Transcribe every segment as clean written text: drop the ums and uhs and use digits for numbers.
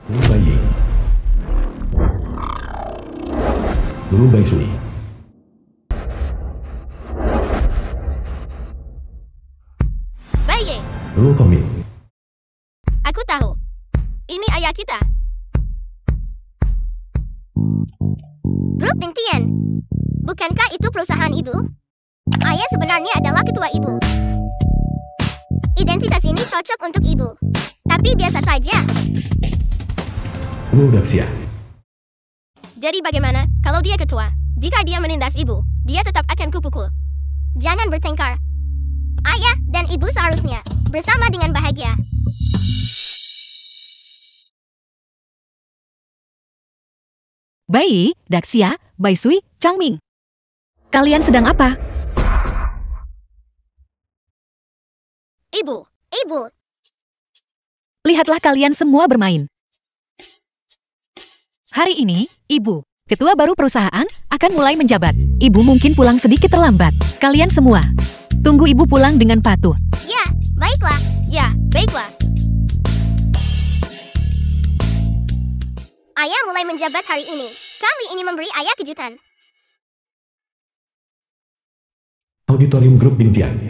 Lu Bayi. Lu Baisui. Bayi, Lu Komik. aku tahu. Ini ayah kita. Grup Bintian. Bukankah itu perusahaan ibu? Ayah sebenarnya adalah ketua ibu. Identitas ini cocok untuk ibu. Tapi biasa saja. Lu Daxia. Jadi bagaimana kalau dia ketua? Jika dia menindas ibu, dia tetap akan kupukul. Jangan bertengkar. Ayah dan ibu seharusnya bersama dengan bahagia. Bai, Daxia, Baisui, Changming. Kalian sedang apa? Ibu, ibu. Lihatlah kalian semua bermain. Hari ini, Ibu, ketua baru perusahaan, akan mulai menjabat. Ibu mungkin pulang sedikit terlambat. Kalian semua, tunggu Ibu pulang dengan patuh. Ya, baiklah. Ya, baiklah. Ayah mulai menjabat hari ini. Kami ingin memberi ayah kejutan. Auditorium Grup Bintian.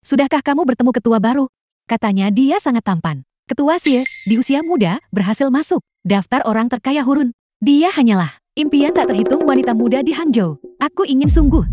Sudahkah kamu bertemu ketua baru? Katanya dia sangat tampan. Ketua Xie, di usia muda, berhasil masuk daftar orang terkaya Hurun. Dia hanyalah impian tak terhitung wanita muda di Hangzhou. Aku ingin sungguh.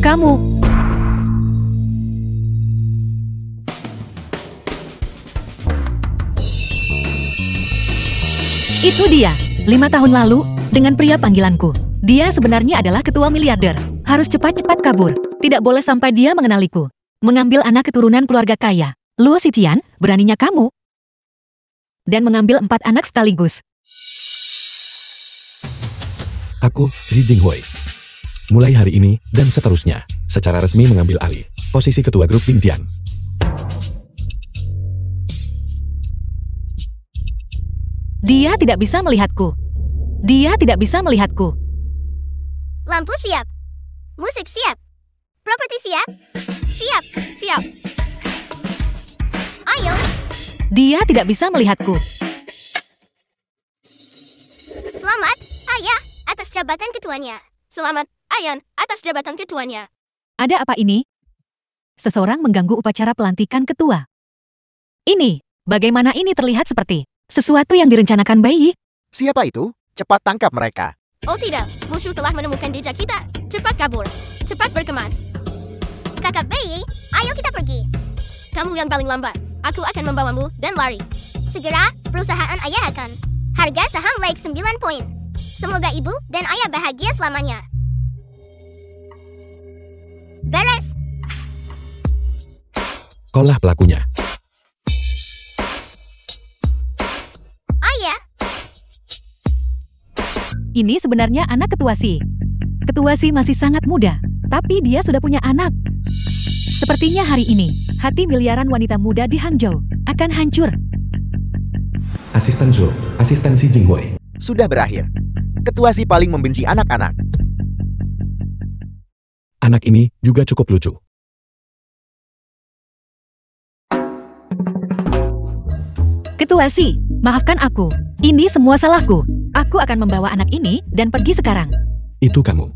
Kamu. Itu dia, 5 tahun lalu, dengan pria panggilanku. Dia sebenarnya adalah ketua miliarder. Harus cepat-cepat kabur. Tidak boleh sampai dia mengenaliku. Mengambil anak keturunan keluarga kaya. Luo Xitian, beraninya kamu. Dan mengambil 4 anak sekaligus. Aku, Xi Jinghui. Mulai hari ini, dan seterusnya, secara resmi mengambil alih posisi ketua grup Bintian. Dia tidak bisa melihatku. Dia tidak bisa melihatku. Lampu siap. Musik siap. Properti siap. Siap, siap. Ayo. Dia tidak bisa melihatku. Selamat, ayah, atas jabatan ketuanya. Selamat, Ayan, atas jabatan ketuanya. Ada apa ini? Seseorang mengganggu upacara pelantikan ketua. Ini, bagaimana ini terlihat seperti sesuatu yang direncanakan Bai? Siapa itu? Cepat tangkap mereka. Oh tidak, musuh telah menemukan jejak kita. Cepat kabur. Cepat berkemas. Kakak Bai, ayo kita pergi. Kamu yang paling lambat. Aku akan membawamu dan lari. Segera, perusahaan ayah akan. Harga saham naik 9 poin. Semoga ibu dan ayah bahagia selamanya. Beres. Kaulah pelakunya. Ayah. Ini sebenarnya anak ketua Si. Ketua Si masih sangat muda, tapi dia sudah punya anak. Sepertinya hari ini, hati miliaran wanita muda di Hangzhou akan hancur. Asisten Zul, asisten Xi Jinghui. Sudah berakhir. Ketua Si paling membenci anak-anak. Anak ini juga cukup lucu. Ketua Si, maafkan aku. Ini semua salahku. Aku akan membawa anak ini dan pergi sekarang. Itu kamu.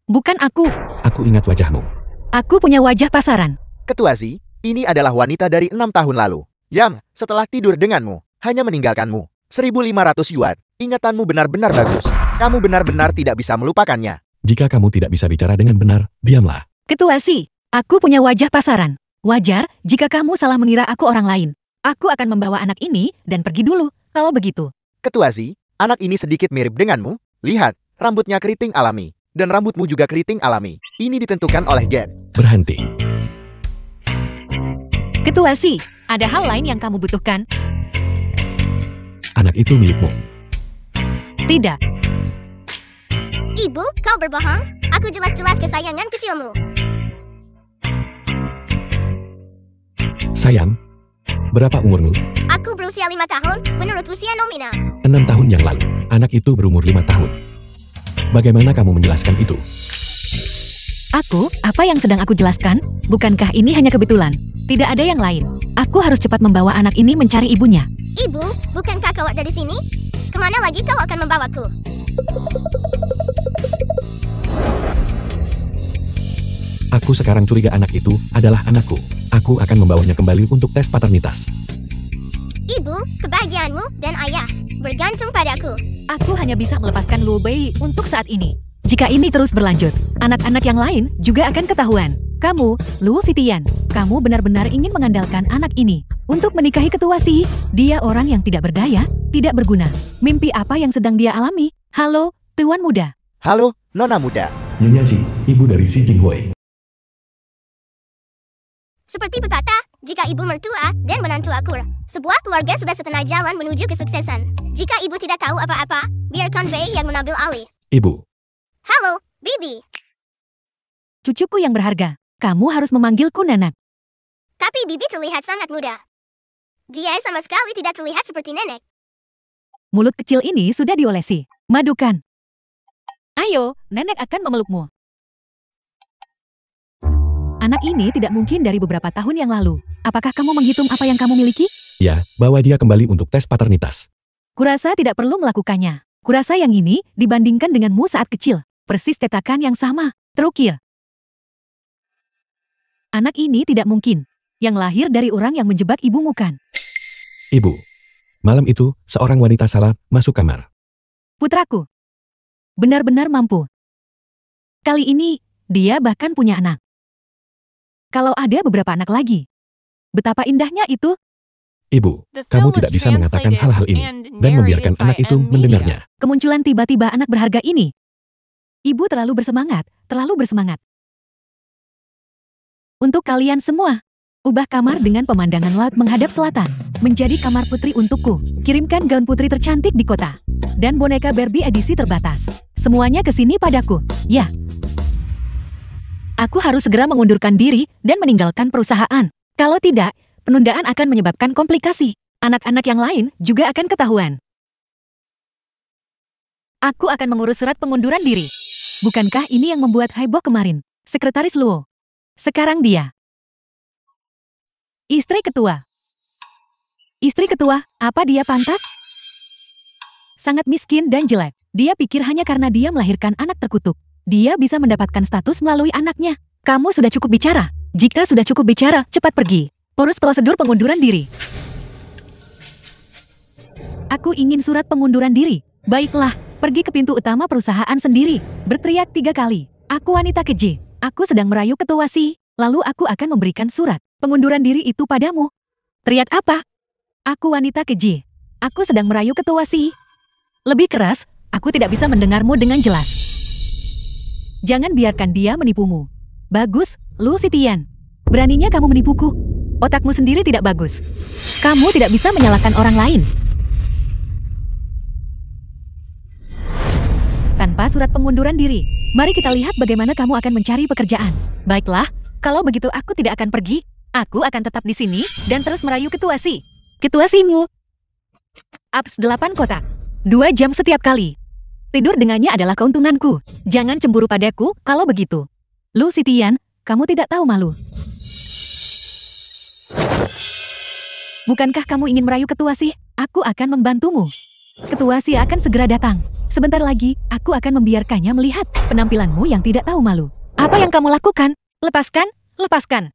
Bukan aku. Aku ingat wajahmu. Aku punya wajah pasaran. Ketua Si, ini adalah wanita dari 6 tahun lalu. Yang, setelah tidur denganmu, hanya meninggalkanmu. 1.500 yuan. Ingatanmu benar-benar bagus. Kamu benar-benar tidak bisa melupakannya. Jika kamu tidak bisa bicara dengan benar, diamlah. Ketua Si, aku punya wajah pasaran. Wajar jika kamu salah mengira aku orang lain. Aku akan membawa anak ini dan pergi dulu, kalau begitu. Ketua Si, anak ini sedikit mirip denganmu. Lihat, rambutnya keriting alami. Dan rambutmu juga keriting alami. Ini ditentukan oleh gen. Berhenti. Ketua Si, ada hal lain yang kamu butuhkan? Anak itu milikmu. Tidak. Ibu, kau berbohong? Aku jelas-jelas kesayangan kecilmu. Sayang, berapa umurmu? Aku berusia 5 tahun, menurut usia nominal. 6 tahun yang lalu, anak itu berumur 5 tahun. Bagaimana kamu menjelaskan itu? Aku, apa yang sedang aku jelaskan? Bukankah ini hanya kebetulan? Tidak ada yang lain. Aku harus cepat membawa anak ini mencari ibunya. Ibu, bukankah kau ada di sini? Kemana lagi kau akan membawaku? Aku sekarang curiga anak itu adalah anakku. Aku akan membawanya kembali untuk tes paternitas. Ibu, kebahagiaanmu dan ayah bergantung padaku. Aku hanya bisa melepaskan Lu Bei untuk saat ini. Jika ini terus berlanjut, anak-anak yang lain juga akan ketahuan. Kamu, Lu Sitian, kamu benar-benar ingin mengandalkan anak ini untuk menikahi ketua Si. Dia orang yang tidak berdaya, tidak berguna. Mimpi apa yang sedang dia alami? Halo, Tuan Muda. Halo, Nona Muda. Nyonya Si, ibu dari Si Jinghui. Seperti pepatah, jika ibu mertua dan menantu akur, sebuah keluarga sudah setengah jalan menuju kesuksesan. Jika ibu tidak tahu apa-apa, biarkan Bei yang mengambil alih. Ibu. Halo, Bibi. Cucuku yang berharga, kamu harus memanggilku Nanak. Tapi Bibi terlihat sangat muda. Dia sama sekali tidak terlihat seperti nenek. Mulut kecil ini sudah diolesi. Madukan. Ayo, nenek akan memelukmu. Anak ini tidak mungkin dari beberapa tahun yang lalu. Apakah kamu menghitung apa yang kamu miliki? Ya, bawa dia kembali untuk tes paternitas. Kurasa tidak perlu melakukannya. Kurasa yang ini dibandingkan denganmu saat kecil. Persis tetakan yang sama. Terukir. Anak ini tidak mungkin. Yang lahir dari orang yang menjebak ibumu kan? Ibu. Malam itu, seorang wanita salah masuk kamar. Putraku. Benar-benar mampu. Kali ini, dia bahkan punya anak. Kalau ada beberapa anak lagi. Betapa indahnya itu. Ibu, kamu tidak bisa mengatakan hal-hal ini dan membiarkan anak itu mendengarnya. Kemunculan tiba-tiba anak berharga ini. Ibu terlalu bersemangat, terlalu bersemangat. Untuk kalian semua, ubah kamar dengan pemandangan laut menghadap selatan. Menjadi kamar putri untukku. Kirimkan gaun putri tercantik di kota. Dan boneka Barbie edisi terbatas. Semuanya ke sini padaku. Ya. Aku harus segera mengundurkan diri dan meninggalkan perusahaan. Kalau tidak, penundaan akan menyebabkan komplikasi. Anak-anak yang lain juga akan ketahuan. Aku akan mengurus surat pengunduran diri. Bukankah ini yang membuat heboh kemarin? Sekretaris Luo. Sekarang dia. Istri ketua. Istri ketua, apa dia pantas? Sangat miskin dan jelek. Dia pikir hanya karena dia melahirkan anak terkutuk, dia bisa mendapatkan status melalui anaknya. Kamu sudah cukup bicara. Jika sudah cukup bicara, cepat pergi. Urus prosedur pengunduran diri. Aku ingin surat pengunduran diri. Baiklah, pergi ke pintu utama perusahaan sendiri. Berteriak 3 kali. Aku wanita keji. Aku sedang merayu ketua Si. Lalu aku akan memberikan surat pengunduran diri itu padamu. Teriak apa? Aku wanita keji. Aku sedang merayu ketua Si. Lebih keras, aku tidak bisa mendengarmu dengan jelas. Jangan biarkan dia menipumu. Bagus, Lu Sitian. Beraninya kamu menipuku. Otakmu sendiri tidak bagus. Kamu tidak bisa menyalahkan orang lain. Tanpa surat pengunduran diri, mari kita lihat bagaimana kamu akan mencari pekerjaan. Baiklah, kalau begitu aku tidak akan pergi. Aku akan tetap di sini dan terus merayu ketua Si. Ketua Simu. Ups 8 kotak. 2 jam setiap kali. Tidur dengannya adalah keuntunganku. Jangan cemburu padaku kalau begitu. Lu Sitian, kamu tidak tahu malu. Bukankah kamu ingin merayu ketua Si? Aku akan membantumu. Ketua Si akan segera datang. Sebentar lagi, aku akan membiarkannya melihat penampilanmu yang tidak tahu malu. Apa yang kamu lakukan? Lepaskan, lepaskan.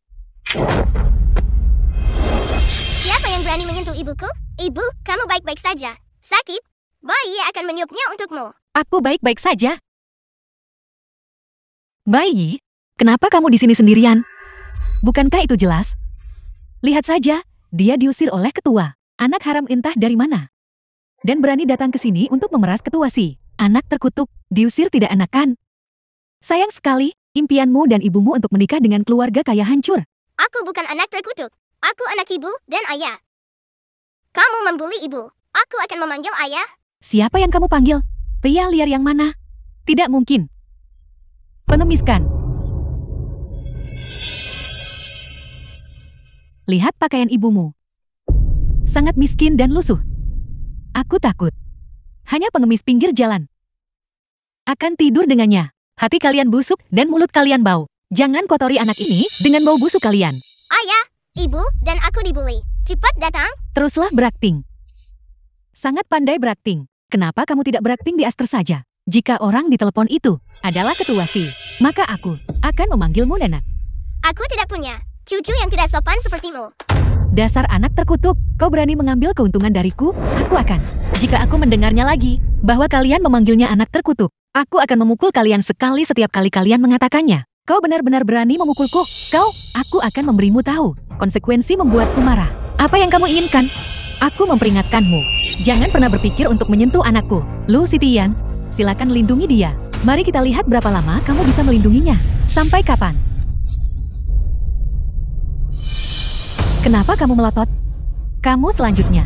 Siapa yang berani menyentuh ibuku? Ibu, kamu baik-baik saja. Sakit? Bayi akan meniupnya untukmu. Aku baik-baik saja. Bayi? Kenapa kamu di sini sendirian? Bukankah itu jelas? Lihat saja, dia diusir oleh ketua. Anak haram entah dari mana. Dan berani datang ke sini untuk memeras ketua Si. Anak terkutuk, diusir tidak enakan. Sayang sekali, impianmu dan ibumu untuk menikah dengan keluarga kaya hancur. Aku bukan anak terkutuk. Aku anak ibu dan ayah. Kamu membuli ibu. Aku akan memanggil ayah. Siapa yang kamu panggil? Pria liar yang mana? Tidak mungkin. Pengemis kan? Lihat pakaian ibumu. Sangat miskin dan lusuh. Aku takut. Hanya pengemis pinggir jalan. Akan tidur dengannya. Hati kalian busuk dan mulut kalian bau. Jangan kotori anak ini dengan bau busuk kalian. Ayah, ibu, dan aku dibully. Cepat datang. Teruslah berakting. Sangat pandai berakting. Kenapa kamu tidak berakting di Aster saja? Jika orang di telepon itu adalah ketua Si, maka aku akan memanggilmu Nena. Aku tidak punya cucu yang tidak sopan sepertimu. Dasar anak terkutuk, kau berani mengambil keuntungan dariku? Aku akan. Jika aku mendengarnya lagi, bahwa kalian memanggilnya anak terkutuk, aku akan memukul kalian sekali setiap kali kalian mengatakannya. Kau benar-benar berani memukulku? Aku akan memberimu tahu. Konsekuensi membuatku marah. Apa yang kamu inginkan? Aku memperingatkanmu. Jangan pernah berpikir untuk menyentuh anakku. Lu Sitian, silakan lindungi dia. Mari kita lihat berapa lama kamu bisa melindunginya. Sampai kapan? Kenapa kamu melotot? Kamu selanjutnya.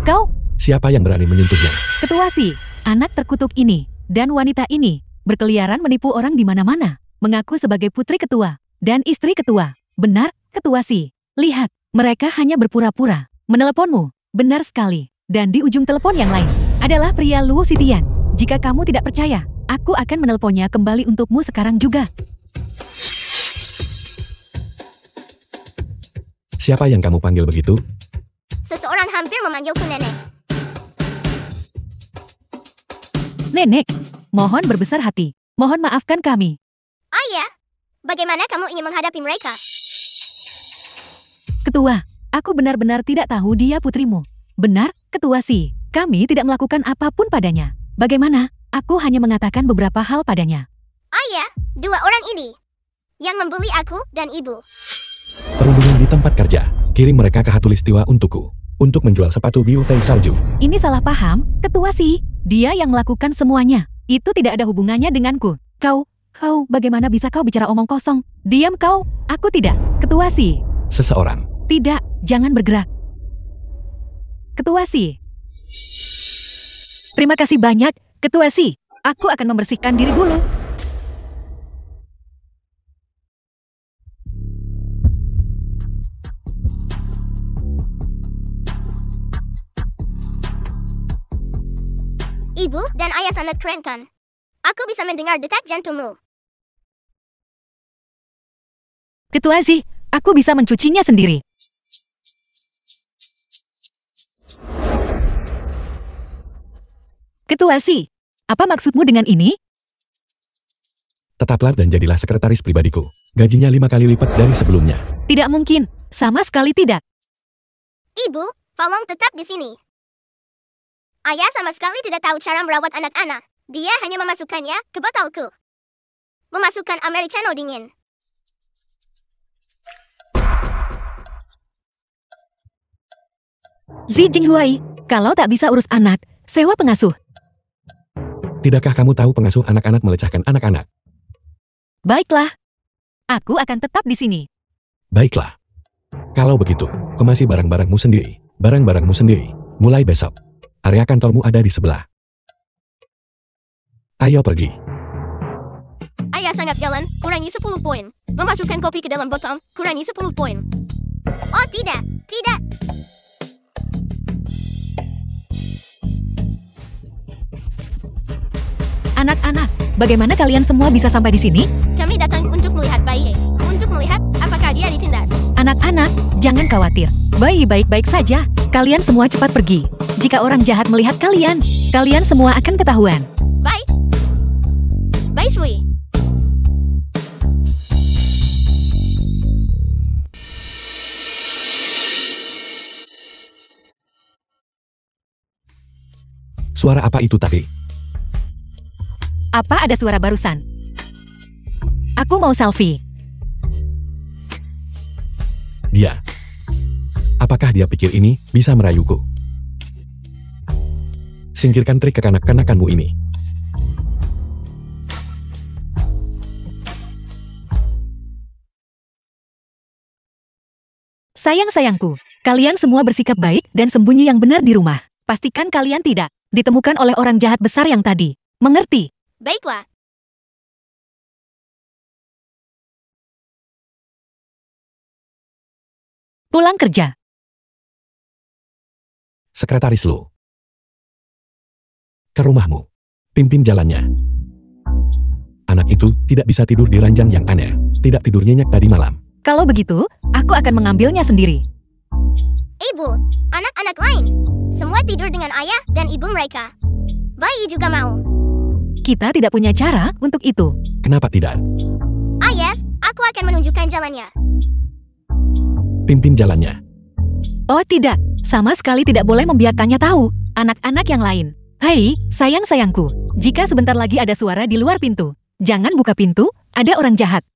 Kau, Siapa yang berani menyentuhnya? ketua Si, anak terkutuk ini, dan wanita ini, berkeliaran menipu orang di mana-mana. Mengaku sebagai putri ketua, dan istri ketua. Benar, ketua Si. Lihat, mereka hanya berpura-pura. Meneleponmu, benar sekali. Dan di ujung telepon yang lain, adalah pria Luo Sitian. Jika kamu tidak percaya, aku akan menelponnya kembali untukmu sekarang juga. Siapa yang kamu panggil begitu? Seseorang hampir memanggilku nenek. Nenek, mohon berbesar hati. Mohon maafkan kami. Ayah, bagaimana kamu ingin menghadapi mereka? Ketua, aku benar-benar tidak tahu dia putrimu. Benar, ketua Si, kami tidak melakukan apapun padanya. Bagaimana? Aku hanya mengatakan beberapa hal padanya. Ayah, dua orang ini yang membuli aku dan ibu. Perundungan di tempat kerja. Kirim mereka ke Hatulistiwa untukku. Untuk menjual sepatu biutai salju. Ini salah paham, ketua Si. Dia yang melakukan semuanya. Itu tidak ada hubungannya denganku. Kau, bagaimana bisa kau bicara omong kosong? Diam kau, aku tidak. Ketua Si. Seseorang. Tidak, jangan bergerak. Ketua Si. Terima kasih banyak, Ketua Si. Aku akan membersihkan diri dulu. Ibu dan ayah sangat keren kan? Aku bisa mendengar detak jantungmu. Ketua Si, aku bisa mencucinya sendiri. Ketua Si, apa maksudmu dengan ini? Tetaplah dan jadilah sekretaris pribadiku. Gajinya 5 kali lipat dari sebelumnya. Tidak mungkin, sama sekali tidak. Ibu, tolong tetap di sini. Ayah sama sekali tidak tahu cara merawat anak-anak. Dia hanya memasukkannya ke botolku. Memasukkan americano dingin. Xi Jinghuai, kalau tak bisa urus anak, sewa pengasuh. Tidakkah kamu tahu pengasuh anak-anak melecehkan anak-anak? Baiklah, aku akan tetap di sini. Baiklah. Kalau begitu, kemasi barang-barangmu sendiri. Barang-barangmu sendiri. Mulai besok. Area kantormu ada di sebelah. Ayo pergi. Ayah sangat jalan, kurangi 10 poin. Memasukkan kopi ke dalam botol, kurangi 10 poin. Oh tidak, tidak. Anak-anak, bagaimana kalian semua bisa sampai di sini? Kami datang untuk melihat bayi. Untuk melihat apakah dia ditindas. Anak-anak, jangan khawatir. Bayi baik-baik saja. Kalian semua cepat pergi. Jika orang jahat melihat kalian, kalian semua akan ketahuan. Bye. Bye Shui. Suara apa itu tadi? Apa ada suara barusan? Aku mau selfie. Dia. Apakah dia pikir ini bisa merayuku? Singkirkan trik kekanak-kanakanmu ini. Sayang-sayangku, kalian semua bersikap baik dan sembunyi yang benar di rumah. Pastikan kalian tidak ditemukan oleh orang jahat besar yang tadi. Mengerti? Baiklah. Pulang kerja. Sekretaris Lu. Ke rumahmu. Pimpin jalannya. Anak itu tidak bisa tidur di ranjang yang aneh. Tidak tidur nyenyak tadi malam. Kalau begitu, aku akan mengambilnya sendiri. Ibu, anak-anak lain. Semua tidur dengan ayah dan ibu mereka. Bayi juga mau. Kita tidak punya cara untuk itu. Kenapa tidak? Yes, aku akan menunjukkan jalannya. Pimpin jalannya. Oh tidak, sama sekali tidak boleh membiarkannya tahu. Anak-anak yang lain. Hei, sayang-sayangku. Jika sebentar lagi ada suara di luar pintu, jangan buka pintu, ada orang jahat.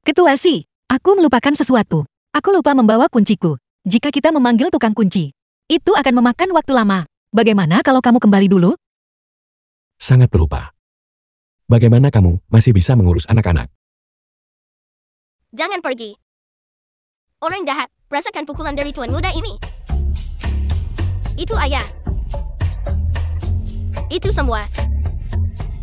Ketua Si, aku melupakan sesuatu. Aku lupa membawa kunciku. Jika kita memanggil tukang kunci, itu akan memakan waktu lama. Bagaimana kalau kamu kembali dulu? Sangat pelupa. Bagaimana kamu masih bisa mengurus anak-anak? Jangan pergi. Orang jahat, rasakan pukulan dari tuan muda ini. Itu ayah. Itu semua.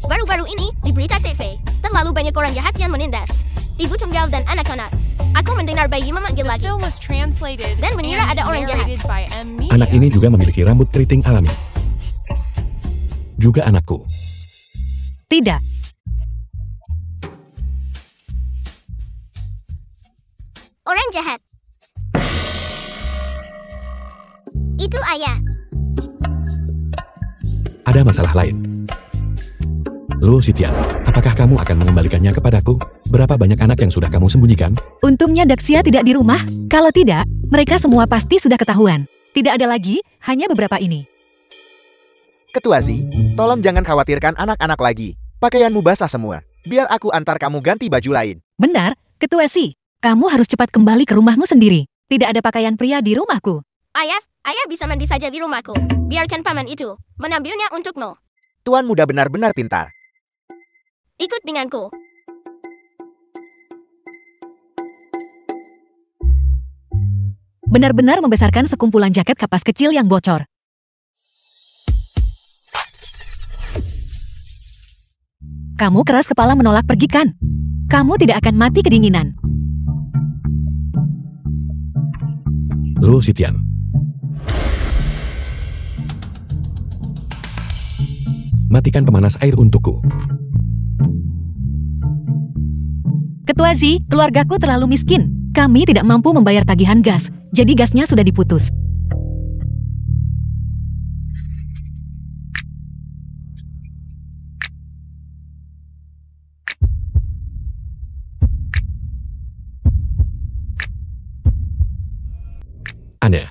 Baru-baru ini, di berita TV, terlalu banyak orang jahat yang menindas ibu tunggal dan anak-anak. Aku mendengar bayi memanggil lagi. Dan mengira ada orang jahat. Anak ini juga memiliki rambut keriting alami. Juga anakku. Tidak. Orang jahat. Itu ayah. Ada masalah lain. Lu Sitian, apakah kamu akan mengembalikannya kepadaku? Berapa banyak anak yang sudah kamu sembunyikan? Untungnya Daxia tidak di rumah. Kalau tidak, mereka semua pasti sudah ketahuan. Tidak ada lagi, hanya beberapa ini. Ketua Si, tolong jangan khawatirkan anak-anak lagi. Pakaianmu basah semua. Biar aku antar kamu ganti baju lain. Benar, Ketua Si. Kamu harus cepat kembali ke rumahmu sendiri. Tidak ada pakaian pria di rumahku. Ayah bisa mandi saja di rumahku. Biarkan paman itu menambilnya untukmu. Tuan muda benar-benar pintar. Ikut denganku. Benar-benar membesarkan sekumpulan jaket kapas kecil yang bocor. Kamu keras kepala menolak pergi kan? Kamu tidak akan mati kedinginan. Lu Sitian. Matikan pemanas air untukku. Ketua Z, keluargaku terlalu miskin. Kami tidak mampu membayar tagihan gas, jadi gasnya sudah diputus. Aneh.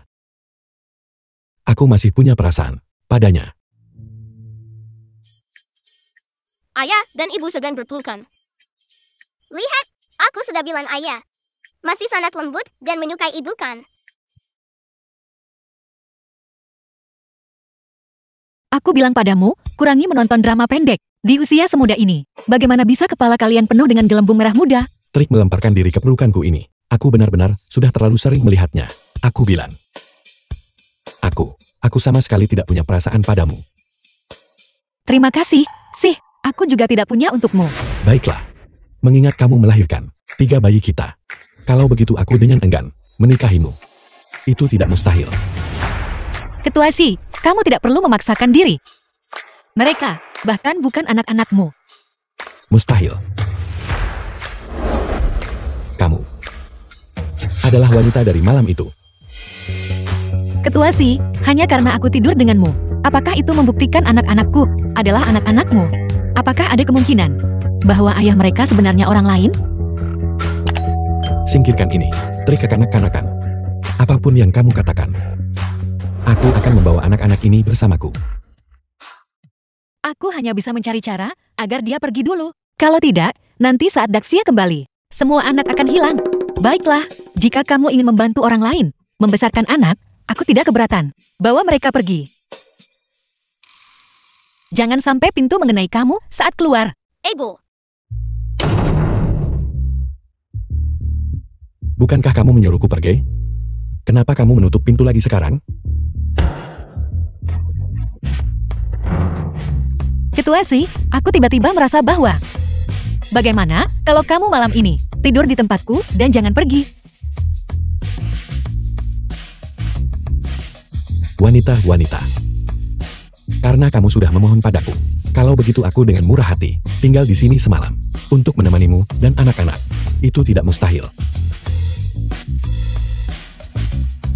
Aku masih punya perasaan padanya. Ayah dan ibu sedang berpelukan. Lihat, aku sudah bilang ayah. Masih sangat lembut dan menyukai ibu kan? Aku bilang padamu, kurangi menonton drama pendek. Di usia semuda ini, bagaimana bisa kepala kalian penuh dengan gelembung merah muda? Trik melemparkan diri ke pelukanku ini. Aku benar-benar sudah terlalu sering melihatnya. Aku bilang. Aku sama sekali tidak punya perasaan padamu. Terima kasih, sih. Aku juga tidak punya untukmu. Baiklah. Mengingat kamu melahirkan 3 bayi kita. Kalau begitu aku dengan enggan menikahimu. Itu tidak mustahil. Ketua Si, kamu tidak perlu memaksakan diri. Mereka, bahkan bukan anak-anakmu. Mustahil. Kamu adalah wanita dari malam itu. Ketua Si, hanya karena aku tidur denganmu. Apakah itu membuktikan anak-anakku adalah anak-anakmu? Apakah ada kemungkinan bahwa ayah mereka sebenarnya orang lain? Singkirkan ini, trik kekanak-kanakan. Apapun yang kamu katakan, aku akan membawa anak-anak ini bersamaku. Aku hanya bisa mencari cara agar dia pergi dulu. Kalau tidak, nanti saat Daxia kembali, semua anak akan hilang. Baiklah, jika kamu ingin membantu orang lain membesarkan anak, aku tidak keberatan. Bawa mereka pergi. Jangan sampai pintu mengenai kamu saat keluar. Ibu, Bukankah kamu menyuruhku pergi? Kenapa kamu menutup pintu lagi sekarang? Ketua sih, aku tiba-tiba merasa bahwa... Bagaimana kalau kamu malam ini tidur di tempatku dan jangan pergi? Wanita-wanita. Karena kamu sudah memohon padaku. Kalau begitu aku dengan murah hati, tinggal di sini semalam. Untuk menemanimu dan anak-anak. Itu tidak mustahil.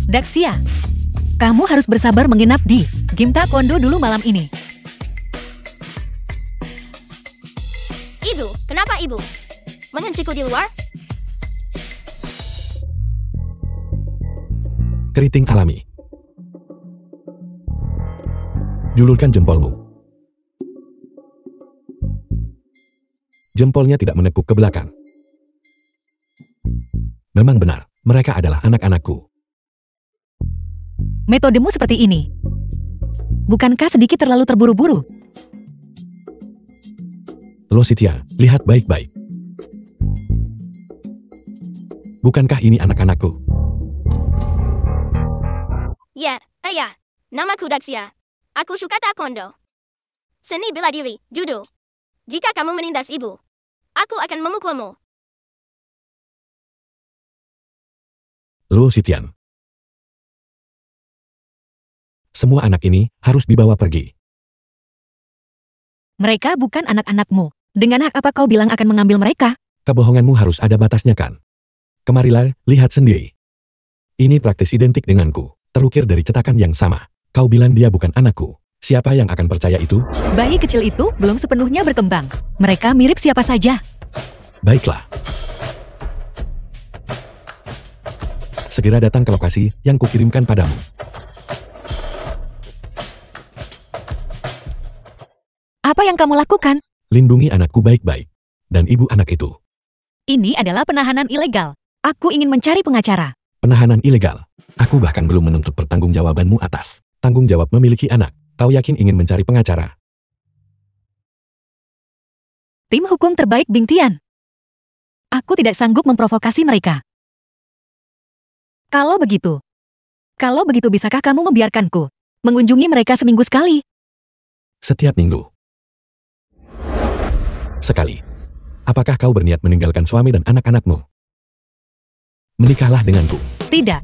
Daxia, kamu harus bersabar menginap di Gym Taekwondo dulu malam ini. Ibu, kenapa Ibu? Menghentiku di luar? Keriting alami. Julurkan jempolmu. Jempolnya tidak menekuk ke belakang. Memang benar, mereka adalah anak-anakku. Metodemu seperti ini. Bukankah sedikit terlalu terburu-buru? Lo Sitya, lihat baik-baik. Bukankah ini anak-anakku? Ya, ayah. Namaku Daxia. Aku suka taekwondo. Seni bela diri, judo. Jika kamu menindas ibu, aku akan memukulmu. Lo Sitian. Semua anak ini harus dibawa pergi. Mereka bukan anak-anakmu. Dengan hak apa kau bilang akan mengambil mereka? Kebohonganmu harus ada batasnya kan? Kemarilah, lihat sendiri. Ini praktis identik denganku, terukir dari cetakan yang sama. Kau bilang dia bukan anakku. Siapa yang akan percaya itu? Bayi kecil itu belum sepenuhnya berkembang. Mereka mirip siapa saja. Baiklah. Segera datang ke lokasi yang kukirimkan padamu. Apa yang kamu lakukan? Lindungi anakku baik-baik. Dan ibu anak itu. Ini adalah penahanan ilegal. Aku ingin mencari pengacara. Penahanan ilegal. Aku bahkan belum menuntut pertanggungjawabanmu atas tanggung jawab memiliki anak. Kau yakin ingin mencari pengacara? Tim hukum terbaik Bingtian. Aku tidak sanggup memprovokasi mereka. Kalau begitu bisakah kamu membiarkanku mengunjungi mereka seminggu sekali? Setiap minggu. Sekali. Apakah kau berniat meninggalkan suami dan anak-anakmu? Menikahlah denganku. Tidak.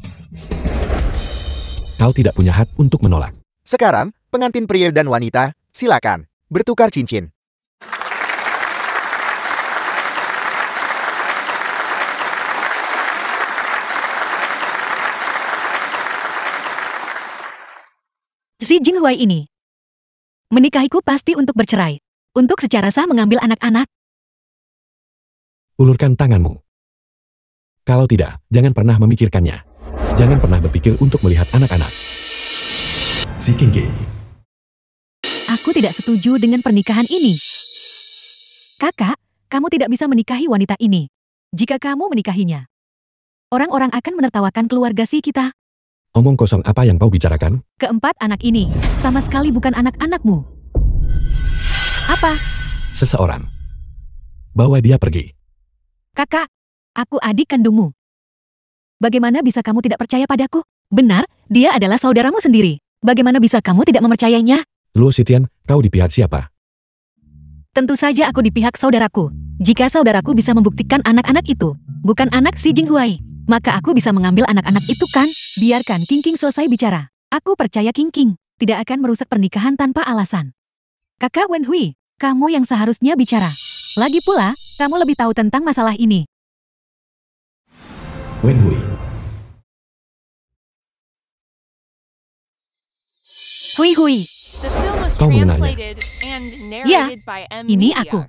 Kau tidak punya hak untuk menolak. Sekarang, pengantin pria dan wanita, silakan bertukar cincin. Si Jinghuai ini menikahiku pasti untuk bercerai. Untuk secara sah mengambil anak-anak. Ulurkan tanganmu. Kalau tidak, jangan pernah memikirkannya. Jangan pernah berpikir untuk melihat anak-anak. Si Kinki. Aku tidak setuju dengan pernikahan ini. Kakak, kamu tidak bisa menikahi wanita ini. Jika kamu menikahinya, orang-orang akan menertawakan keluarga si kita. Omong kosong apa yang kau bicarakan? Keempat anak ini sama sekali bukan anak-anakmu. Apa? Seseorang. Bawa dia pergi. Kakak, aku adik kandungmu. Bagaimana bisa kamu tidak percaya padaku? Benar, dia adalah saudaramu sendiri. Bagaimana bisa kamu tidak mempercayainya? Luo Sitian, kau di pihak siapa? Tentu saja aku di pihak saudaraku. Jika saudaraku bisa membuktikan anak-anak itu bukan anak si Jinghuai, maka aku bisa mengambil anak-anak itu kan? Biarkan King selesai bicara. Aku percaya King tidak akan merusak pernikahan tanpa alasan. Kakak Wenhui, kamu yang seharusnya bicara. Lagi pula, kamu lebih tahu tentang masalah ini. Wenhui. Hui. The film was Kau mengenalnya. translated and narrated by M. Ini Media. aku.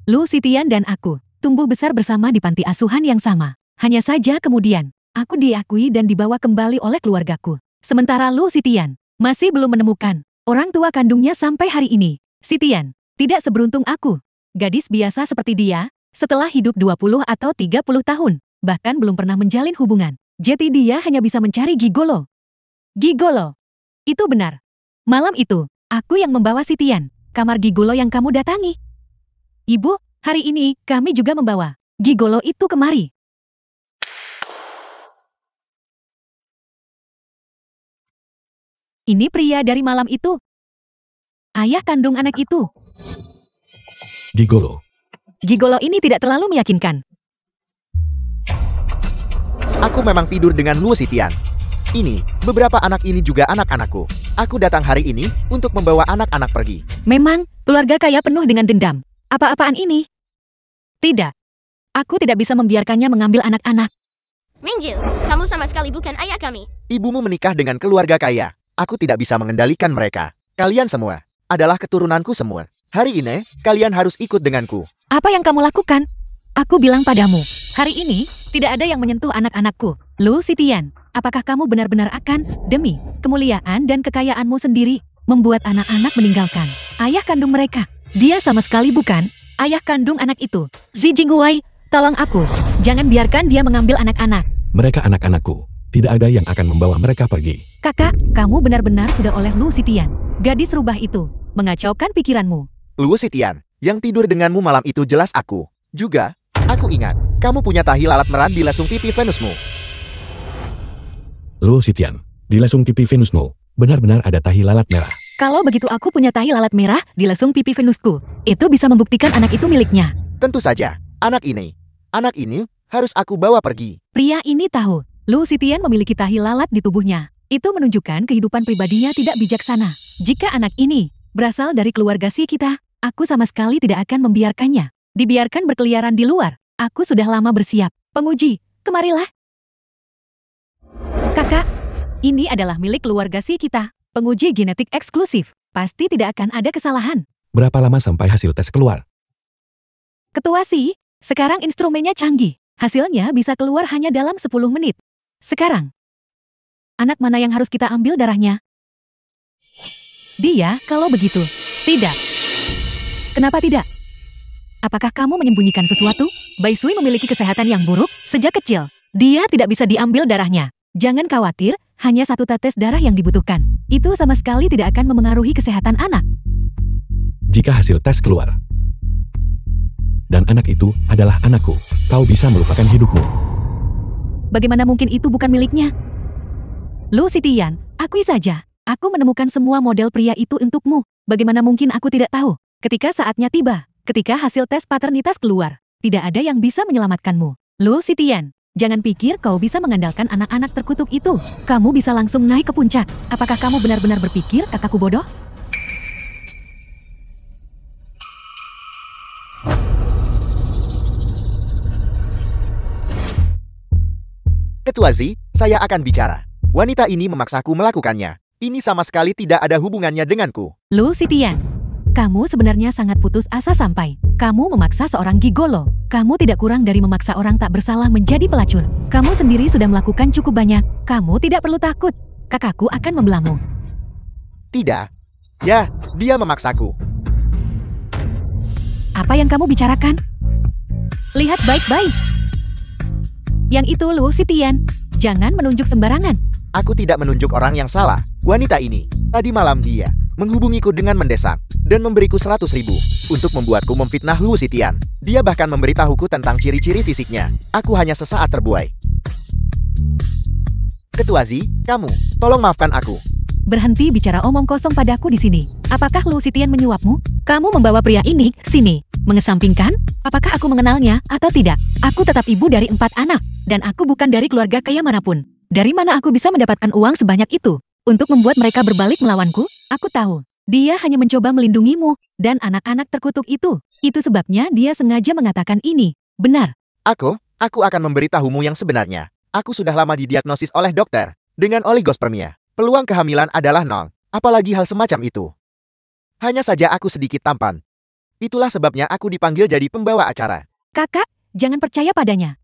Lu Sitian dan aku tumbuh besar bersama di panti asuhan yang sama. Hanya saja kemudian, aku diakui dan dibawa kembali oleh keluargaku. Sementara Lu Sitian masih belum menemukan orang tua kandungnya sampai hari ini. Sitian, tidak seberuntung aku. Gadis biasa seperti dia, setelah hidup 20 atau 30 tahun, bahkan belum pernah menjalin hubungan. Jadi dia hanya bisa mencari gigolo. Gigolo. Itu benar. Malam itu, Aku yang membawa si Tian, kamar gigolo yang kamu datangi. Ibu, hari ini kami juga membawa gigolo itu kemari. Ini pria dari malam itu. Ayah kandung anak itu. Gigolo. Gigolo ini tidak terlalu meyakinkan. Aku memang tidur dengan Luo Sitian. Ini, beberapa anak ini juga anak-anakku. Aku datang hari ini untuk membawa anak-anak pergi. Memang, keluarga kaya penuh dengan dendam. Apa-apaan ini? Tidak. Aku tidak bisa membiarkannya mengambil anak-anak. Mingju, kamu sama sekali bukan ayah kami. Ibumu menikah dengan keluarga kaya. Aku tidak bisa mengendalikan mereka. Kalian semua adalah keturunanku semua. Hari ini, kalian harus ikut denganku. Apa yang kamu lakukan? Aku bilang padamu, hari ini tidak ada yang menyentuh anak-anakku. Lu Sitian, apakah kamu benar-benar akan, demi kemuliaan dan kekayaanmu sendiri, membuat anak-anak meninggalkan ayah kandung mereka? Dia sama sekali bukan ayah kandung anak itu. Xi Jinghuai, tolong aku. Jangan biarkan dia mengambil anak-anak. Mereka anak-anakku. Tidak ada yang akan membawa mereka pergi. Kakak, kamu benar-benar sudah oleh Lu Sitian. Gadis rubah itu mengacaukan pikiranmu. Luo Sitian, yang tidur denganmu malam itu jelas aku. Juga, aku ingat, kamu punya tahi lalat merah di lesung pipi Venusmu. Luo Sitian, di lesung pipi Venusmu, benar-benar ada tahi lalat merah. Kalau begitu aku punya tahi lalat merah di lesung pipi Venusku. Itu bisa membuktikan anak itu miliknya. Tentu saja, anak ini harus aku bawa pergi. Pria ini tahu, Lu Sitian memiliki tahi lalat di tubuhnya. Itu menunjukkan kehidupan pribadinya tidak bijaksana. Jika anak ini berasal dari keluarga si kita, aku sama sekali tidak akan membiarkannya dibiarkan berkeliaran di luar. Aku sudah lama bersiap. Penguji, kemarilah. Kakak, ini adalah milik keluarga si kita. Penguji genetik eksklusif. Pasti tidak akan ada kesalahan. Berapa lama sampai hasil tes keluar? Ketua Si, sekarang instrumennya canggih. Hasilnya bisa keluar hanya dalam 10 menit. Sekarang, anak mana yang harus kita ambil darahnya? Dia, kalau begitu. Tidak. Kenapa tidak? Apakah kamu menyembunyikan sesuatu? Bai Sui memiliki kesehatan yang buruk sejak kecil. Dia tidak bisa diambil darahnya. Jangan khawatir, hanya 1 tetes darah yang dibutuhkan. Itu sama sekali tidak akan memengaruhi kesehatan anak. Jika hasil tes keluar, dan anak itu adalah anakku, kau bisa melupakan hidupmu. Bagaimana mungkin itu bukan miliknya? Lu Sitian, akui saja. Aku menemukan semua model pria itu untukmu. Bagaimana mungkin aku tidak tahu? Ketika saatnya tiba, ketika hasil tes paternitas keluar, tidak ada yang bisa menyelamatkanmu. Lu Sitian, jangan pikir kau bisa mengandalkan anak-anak terkutuk itu. Kamu bisa langsung naik ke puncak. Apakah kamu benar-benar berpikir kakakku bodoh? Ketua Zi, saya akan bicara. Wanita ini memaksaku melakukannya. Ini sama sekali tidak ada hubungannya denganku. Lu Sitian, kamu sebenarnya sangat putus asa sampai kamu memaksa seorang gigolo. Kamu tidak kurang dari memaksa orang tak bersalah menjadi pelacur. Kamu sendiri sudah melakukan cukup banyak. Kamu tidak perlu takut. Kakakku akan membelamu. Tidak. Ya, dia memaksaku. Apa yang kamu bicarakan? Lihat baik-baik. Yang itu Lu Sitian, jangan menunjuk sembarangan. Aku tidak menunjuk orang yang salah. Wanita ini, tadi malam dia menghubungiku dengan mendesak dan memberiku 100.000 untuk membuatku memfitnah Luo Sitian. Dia bahkan memberitahuku tentang ciri-ciri fisiknya. Aku hanya sesaat terbuai. Ketua Zi, kamu, tolong maafkan aku. Berhenti bicara omong kosong padaku di sini. Apakah Lu Sitian menyuapmu? Kamu membawa pria ini sini. Mengesampingkan, apakah aku mengenalnya atau tidak? Aku tetap ibu dari 4 anak, dan aku bukan dari keluarga kaya manapun. Dari mana aku bisa mendapatkan uang sebanyak itu? Untuk membuat mereka berbalik melawanku? Aku tahu. Dia hanya mencoba melindungimu, dan anak-anak terkutuk itu. Itu sebabnya dia sengaja mengatakan ini. Benar. Aku akan memberitahumu yang sebenarnya. Aku sudah lama didiagnosis oleh dokter dengan oligospermia. Peluang kehamilan adalah 0. Apalagi hal semacam itu. Hanya saja aku sedikit tampan. Itulah sebabnya aku dipanggil jadi pembawa acara. Kakak, jangan percaya padanya.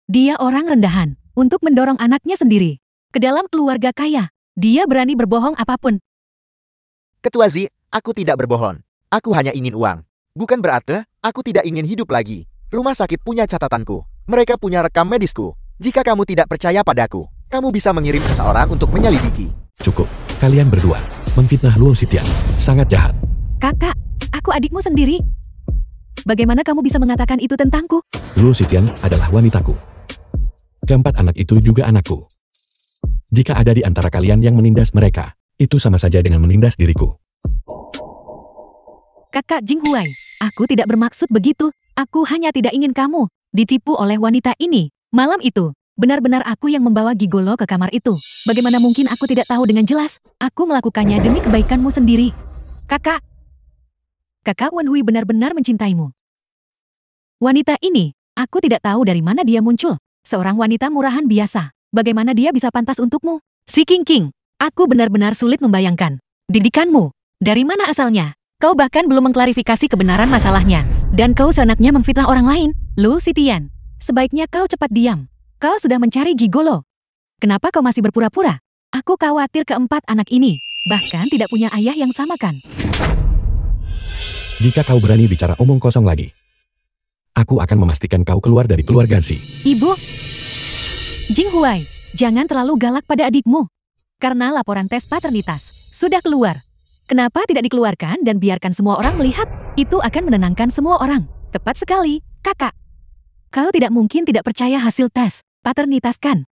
Dia orang rendahan untuk mendorong anaknya sendiri ke dalam keluarga kaya. Dia berani berbohong apapun. Ketua Zi, aku tidak berbohong. Aku hanya ingin uang. Bukan berarti aku tidak ingin hidup lagi. Rumah sakit punya catatanku. Mereka punya rekam medisku. Jika kamu tidak percaya padaku, kamu bisa mengirim seseorang untuk menyelidiki. Cukup. Kalian berdua memfitnah Luo Xitian. Sangat jahat. Kakak, aku adikmu sendiri. Bagaimana kamu bisa mengatakan itu tentangku? Luo Xitian adalah wanitaku. Keempat anak itu juga anakku. Jika ada di antara kalian yang menindas mereka, itu sama saja dengan menindas diriku. Kakak Jinghuai, aku tidak bermaksud begitu. Aku hanya tidak ingin kamu ditipu oleh wanita ini. Malam itu, benar-benar aku yang membawa Gigolo ke kamar itu. Bagaimana mungkin aku tidak tahu dengan jelas? Aku melakukannya demi kebaikanmu sendiri. Kakak Wenhui benar-benar mencintaimu. Wanita ini, aku tidak tahu dari mana dia muncul. Seorang wanita murahan biasa. Bagaimana dia bisa pantas untukmu? Si King King, aku benar-benar sulit membayangkan. Didikanmu, dari mana asalnya? Kau bahkan belum mengklarifikasi kebenaran masalahnya. Dan kau seenaknya memfitnah orang lain. Luo Xitian, sebaiknya kau cepat diam. Kau sudah mencari Gigolo. Kenapa kau masih berpura-pura? Aku khawatir keempat anak ini bahkan tidak punya ayah yang sama kan? Jika kau berani bicara omong kosong lagi, aku akan memastikan kau keluar dari keluarga Si. Ibu, Jinghuai, jangan terlalu galak pada adikmu. Karena laporan tes paternitas sudah keluar. Kenapa tidak dikeluarkan dan biarkan semua orang melihat? Itu akan menenangkan semua orang. Tepat sekali, kakak. Kau tidak mungkin tidak percaya hasil tes paternitas kan?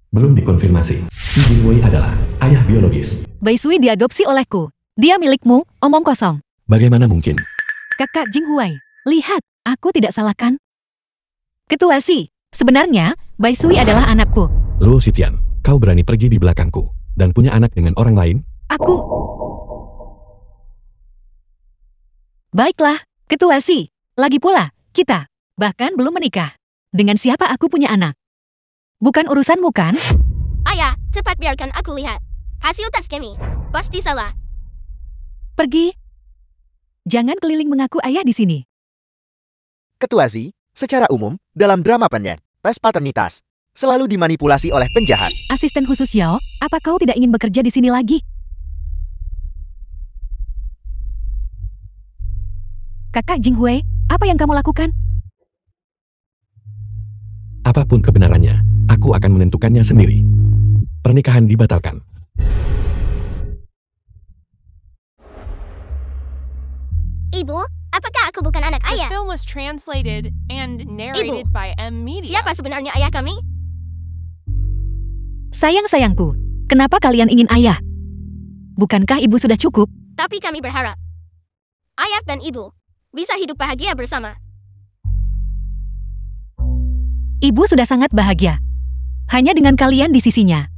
Belum dikonfirmasi. Si Jingwei adalah ayah biologis. Baisui diadopsi olehku. Dia milikmu, omong kosong. Bagaimana mungkin? Kakak Jinghuai, lihat, aku tidak salah kan? Ketua Si, sebenarnya, Baisui adalah anakku. Luo Xitian, kau berani pergi di belakangku dan punya anak dengan orang lain? Aku... Baiklah, Ketua Si. Lagi pula, kita bahkan belum menikah. Dengan siapa aku punya anak? Bukan urusanmu kan? Ayah, cepat biarkan aku lihat. Hasil tes kami. Pasti salah. Pergi. Jangan keliling mengaku ayah di sini. Ketua Z, secara umum, dalam drama pendek, tes paternitas selalu dimanipulasi oleh penjahat. Asisten khusus Yao, apa kau tidak ingin bekerja di sini lagi? Kakak Jinghui, apa yang kamu lakukan? Apapun kebenarannya, aku akan menentukannya sendiri. Pernikahan dibatalkan. Ibu, apakah aku bukan anak The ayah? film was translated and narrated by M Media. Siapa sebenarnya ayah kami? Sayang-sayangku, kenapa kalian ingin ayah? Bukankah ibu sudah cukup? Tapi kami berharap ayah dan ibu bisa hidup bahagia bersama. Ibu sudah sangat bahagia. Hanya dengan kalian di sisinya.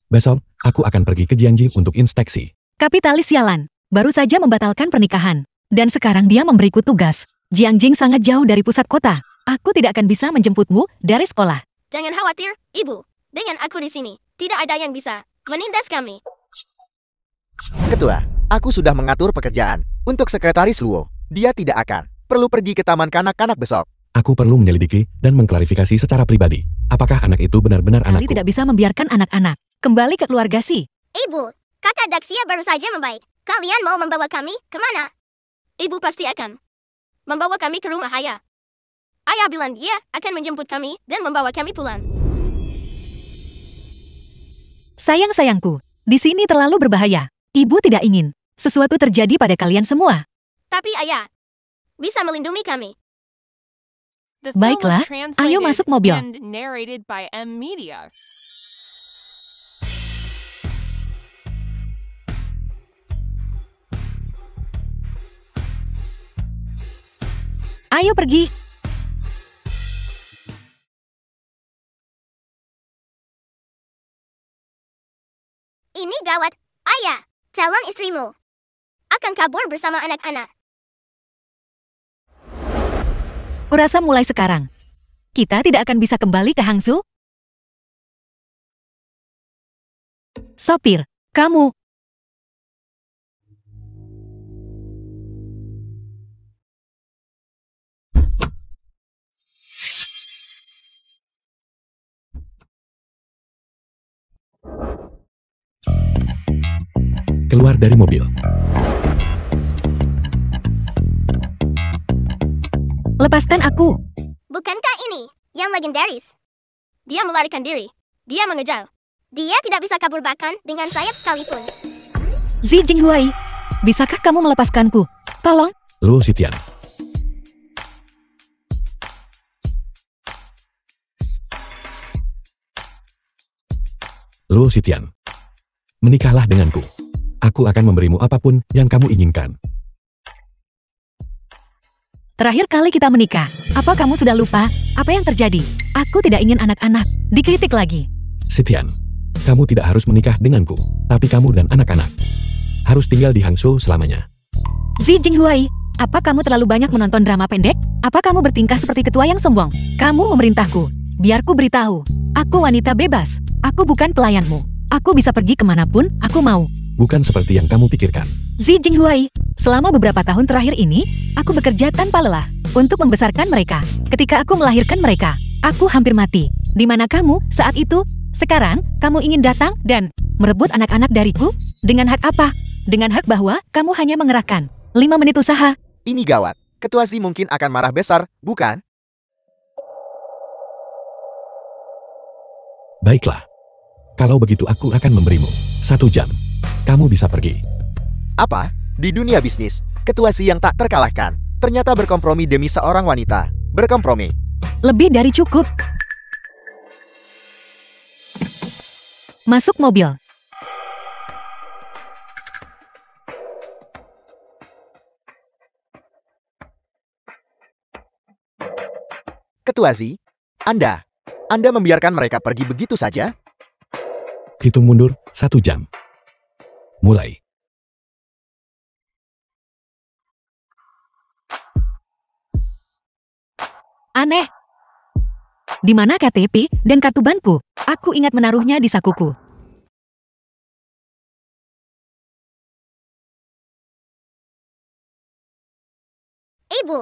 Besok, aku akan pergi ke Jiangji untuk inspeksi. Kapitalis sialan, baru saja membatalkan pernikahan. Dan sekarang dia memberiku tugas. Jiangjing sangat jauh dari pusat kota. Aku tidak akan bisa menjemputmu dari sekolah. Jangan khawatir, ibu. Dengan aku di sini, tidak ada yang bisa menindas kami. Ketua, aku sudah mengatur pekerjaan untuk sekretaris Luo. Dia tidak akan perlu pergi ke taman kanak-kanak besok. Aku perlu menyelidiki dan mengklarifikasi secara pribadi. Apakah anak itu benar-benar Kali anakku? tidak bisa membiarkan anak-anak kembali ke keluarga Si. Ibu, kakak Daxia baru saja membaik. Kalian mau membawa kami kemana? Ibu pasti akan membawa kami ke rumah ayah. Ayah bilang dia akan menjemput kami dan membawa kami pulang. Sayang-sayangku, di sini terlalu berbahaya. Ibu tidak ingin sesuatu terjadi pada kalian semua. Tapi ayah bisa melindungi kami. The film was Baiklah, translated ayo masuk mobil. and narrated by M Media. Ayo pergi. Ini gawat, ayah. Calon istrimu akan kabur bersama anak-anak. Kurasa mulai sekarang, kita tidak akan bisa kembali ke Hangzhou. Sopir, kamu. Keluar dari mobil. Lepaskan aku. Bukankah ini yang legendaris? Dia melarikan diri. Dia mengejar. Dia tidak bisa kabur bahkan dengan sayap sekalipun. Zi Jinghuai, bisakah kamu melepaskanku? Tolong. Luo Xitian. Luo Xitian. Menikahlah denganku. Aku akan memberimu apapun yang kamu inginkan. Terakhir kali kita menikah, apa kamu sudah lupa? Apa yang terjadi? Aku tidak ingin anak-anak dikritik lagi. Xitian, kamu tidak harus menikah denganku, tapi kamu dan anak-anak harus tinggal di Hangzhou selamanya. Zi Jinghuai, apa kamu terlalu banyak menonton drama pendek? Apa kamu bertingkah seperti ketua yang sombong? Kamu memerintahku. Biarku beritahu, aku wanita bebas. Aku bukan pelayanmu. Aku bisa pergi kemanapun aku mau. Bukan seperti yang kamu pikirkan. Zi Jinghuai, selama beberapa tahun terakhir ini, aku bekerja tanpa lelah untuk membesarkan mereka. Ketika aku melahirkan mereka, aku hampir mati. Di mana kamu saat itu? Sekarang, kamu ingin datang dan merebut anak-anak dariku? Dengan hak apa? Dengan hak bahwa kamu hanya mengerahkan 5 menit usaha. Ini gawat. Ketua Zi mungkin akan marah besar, bukan? Baiklah. Kalau begitu aku akan memberimu 1 jam. Kamu bisa pergi. Apa? Di dunia bisnis, Ketua Zi yang tak terkalahkan, ternyata berkompromi demi seorang wanita. Berkompromi. Lebih dari cukup. Masuk mobil. Ketua Zi, Anda membiarkan mereka pergi begitu saja? Hitung mundur 1 jam. Mulai. Aneh. Di mana KTP dan kartu banku? Aku ingat menaruhnya di sakuku. Ibu,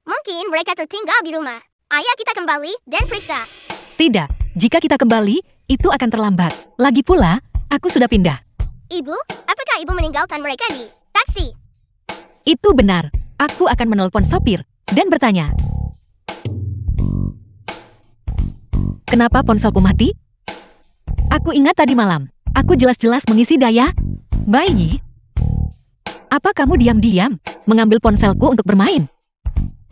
mungkin mereka tertinggal di rumah. Ayo kita kembali dan periksa. Tidak, jika kita kembali, itu akan terlambat. Lagi pula, aku sudah pindah. Ibu, apakah ibu meninggalkan mereka di taksi? Itu benar. Aku akan menelpon sopir dan bertanya. Kenapa ponselku mati? Aku ingat tadi malam, aku jelas-jelas mengisi daya bayi. Apa kamu diam-diam mengambil ponselku untuk bermain?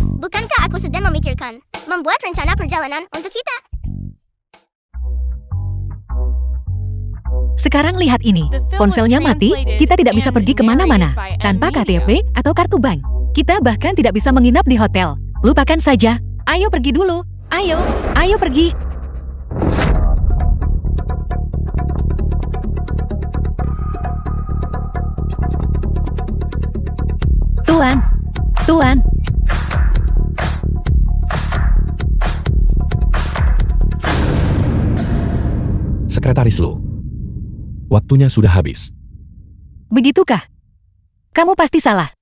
Bukankah aku sedang memikirkan membuat rencana perjalanan untuk kita? Sekarang lihat ini, The film was ponselnya mati, translated kita tidak bisa and pergi kemana-mana narrated by tanpa M-Media. KTP atau kartu bank. Kita bahkan tidak bisa menginap di hotel. Lupakan saja. Ayo pergi dulu. Ayo pergi. Tuan. Sekretaris Lu. Waktunya sudah habis. Begitukah? Kamu pasti salah.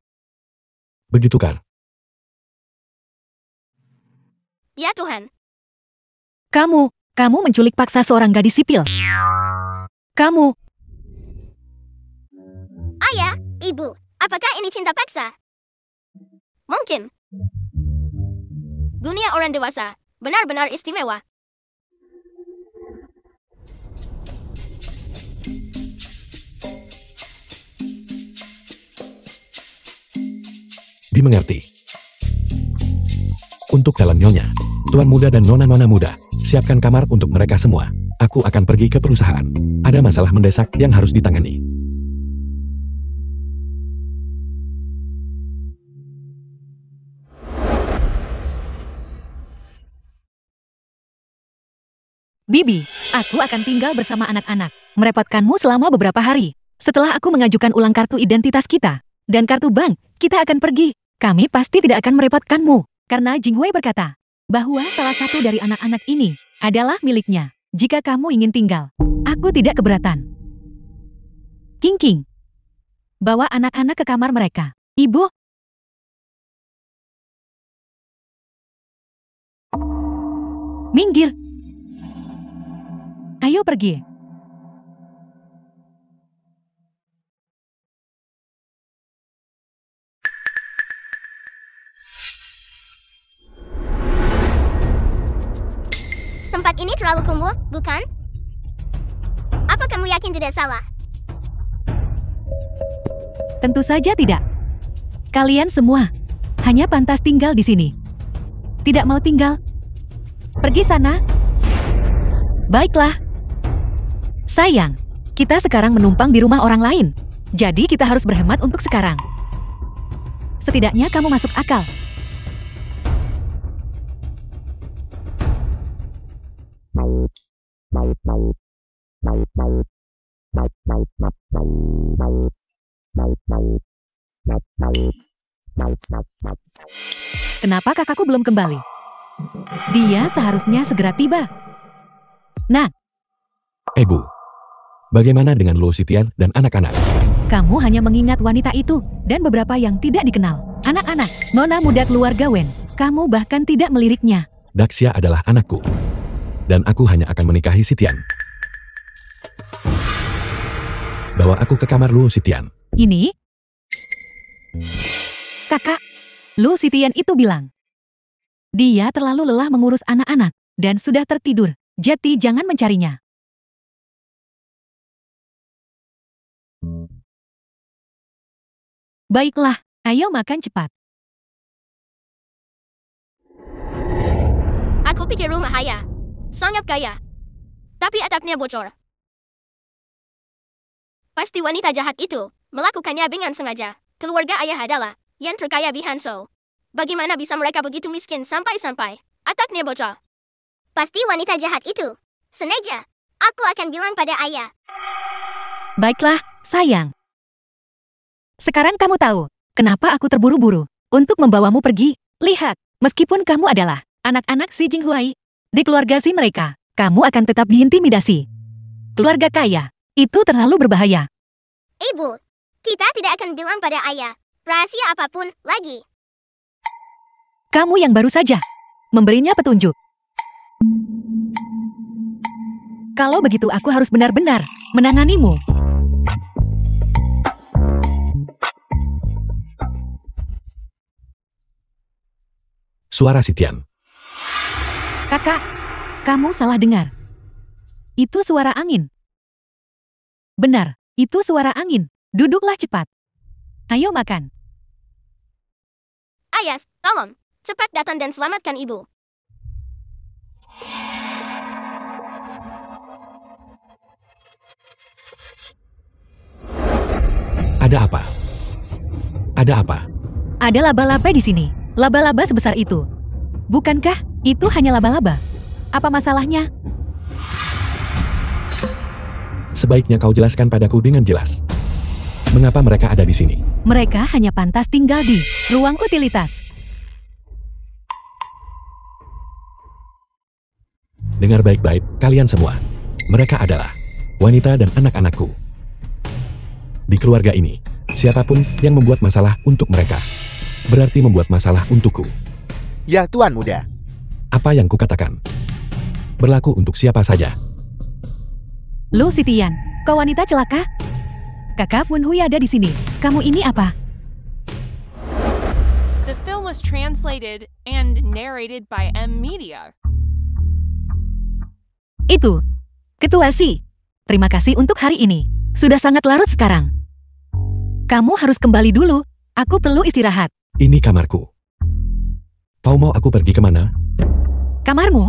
Begitu kan? Ya Tuhan. Kamu menculik paksa seorang gadis sipil. Kamu, Ayah, ibu, apakah ini cinta paksa? Mungkin. Dunia orang dewasa benar-benar istimewa. Dimengerti. Untuk calon nyonya, tuan muda dan nona-nona muda, siapkan kamar untuk mereka semua. Aku akan pergi ke perusahaan. Ada masalah mendesak yang harus ditangani. Bibi, aku akan tinggal bersama anak-anak. Merepotkanmu selama beberapa hari. Setelah aku mengajukan ulang kartu identitas kita dan kartu bank, kita akan pergi. Kami pasti tidak akan merepotkanmu. Karena Jinghui berkata bahwa salah satu dari anak-anak ini adalah miliknya. Jika kamu ingin tinggal, aku tidak keberatan. King, bawa anak-anak ke kamar mereka. Ibu. Minggir. Ayo pergi. Tempat ini terlalu kumuh, bukan? Apa kamu yakin tidak salah? Tentu saja tidak. Kalian semua hanya pantas tinggal di sini. Tidak mau tinggal? Pergi sana. Baiklah. Sayang, kita sekarang menumpang di rumah orang lain. Jadi kita harus berhemat untuk sekarang. Setidaknya kamu masuk akal. Kenapa kakakku belum kembali? Dia seharusnya segera tiba. Nah, Bu, bagaimana dengan Lu Sitian dan anak-anak? kamu hanya mengingat wanita itu dan beberapa yang tidak dikenal. Anak-anak, nona muda keluarga Wen. Kamu bahkan tidak meliriknya. Daxia adalah anakku. Dan aku hanya akan menikahi Sitian. Bawa aku ke kamar Lu Sitian. Ini? Kakak, Lu Sitian itu bilang. Dia terlalu lelah mengurus anak-anak dan sudah tertidur. Jadi jangan mencarinya. Baiklah, ayo makan cepat. Aku pikir rumah Ayah sangat kaya. Tapi atapnya bocor. Pasti wanita jahat itu melakukannya dengan sengaja. Keluarga Ayah adalah yang terkaya di Hanzhou. Bagaimana bisa mereka begitu miskin sampai-sampai atapnya bocor? Pasti wanita jahat itu sengaja. Aku akan bilang pada Ayah. Baiklah, sayang. Sekarang kamu tahu kenapa aku terburu-buru untuk membawamu pergi. Lihat, meskipun kamu adalah anak-anak si Jinghuai, di keluarga si mereka, kamu akan tetap diintimidasi. Keluarga kaya, itu terlalu berbahaya. Ibu, kita tidak akan bilang pada Ayah rahasia apapun lagi. Kamu yang baru saja memberinya petunjuk. Kalau begitu aku harus benar-benar menanganimu. Suara Sitian. Kakak, kamu salah dengar. Itu suara angin. Benar, itu suara angin. Duduklah cepat. Ayo makan. Ayah, tolong, cepat datang dan selamatkan ibu. Ada apa? Ada apa? Ada laba-laba di sini. Laba-laba sebesar itu. Bukankah itu hanya laba-laba? Apa masalahnya? Sebaiknya kau jelaskan padaku dengan jelas. Mengapa mereka ada di sini? Mereka hanya pantas tinggal di ruang utilitas. Dengar baik-baik, kalian semua. Mereka adalah wanita dan anak-anakku. Di keluarga ini, siapapun yang membuat masalah untuk mereka, berarti membuat masalah untukku. Ya, Tuan Muda. Apa yang kukatakan berlaku untuk siapa saja. Lu Sitian, kau wanita celaka? Kakak Wen Hui ada di sini. Kamu ini apa? The film was translated and narrated by M Media. Itu. Ketua Si. Terima kasih untuk hari ini. Sudah sangat larut sekarang. Kamu harus kembali dulu. Aku perlu istirahat. Ini kamarku. Kau mau aku pergi kemana? Kamarmu?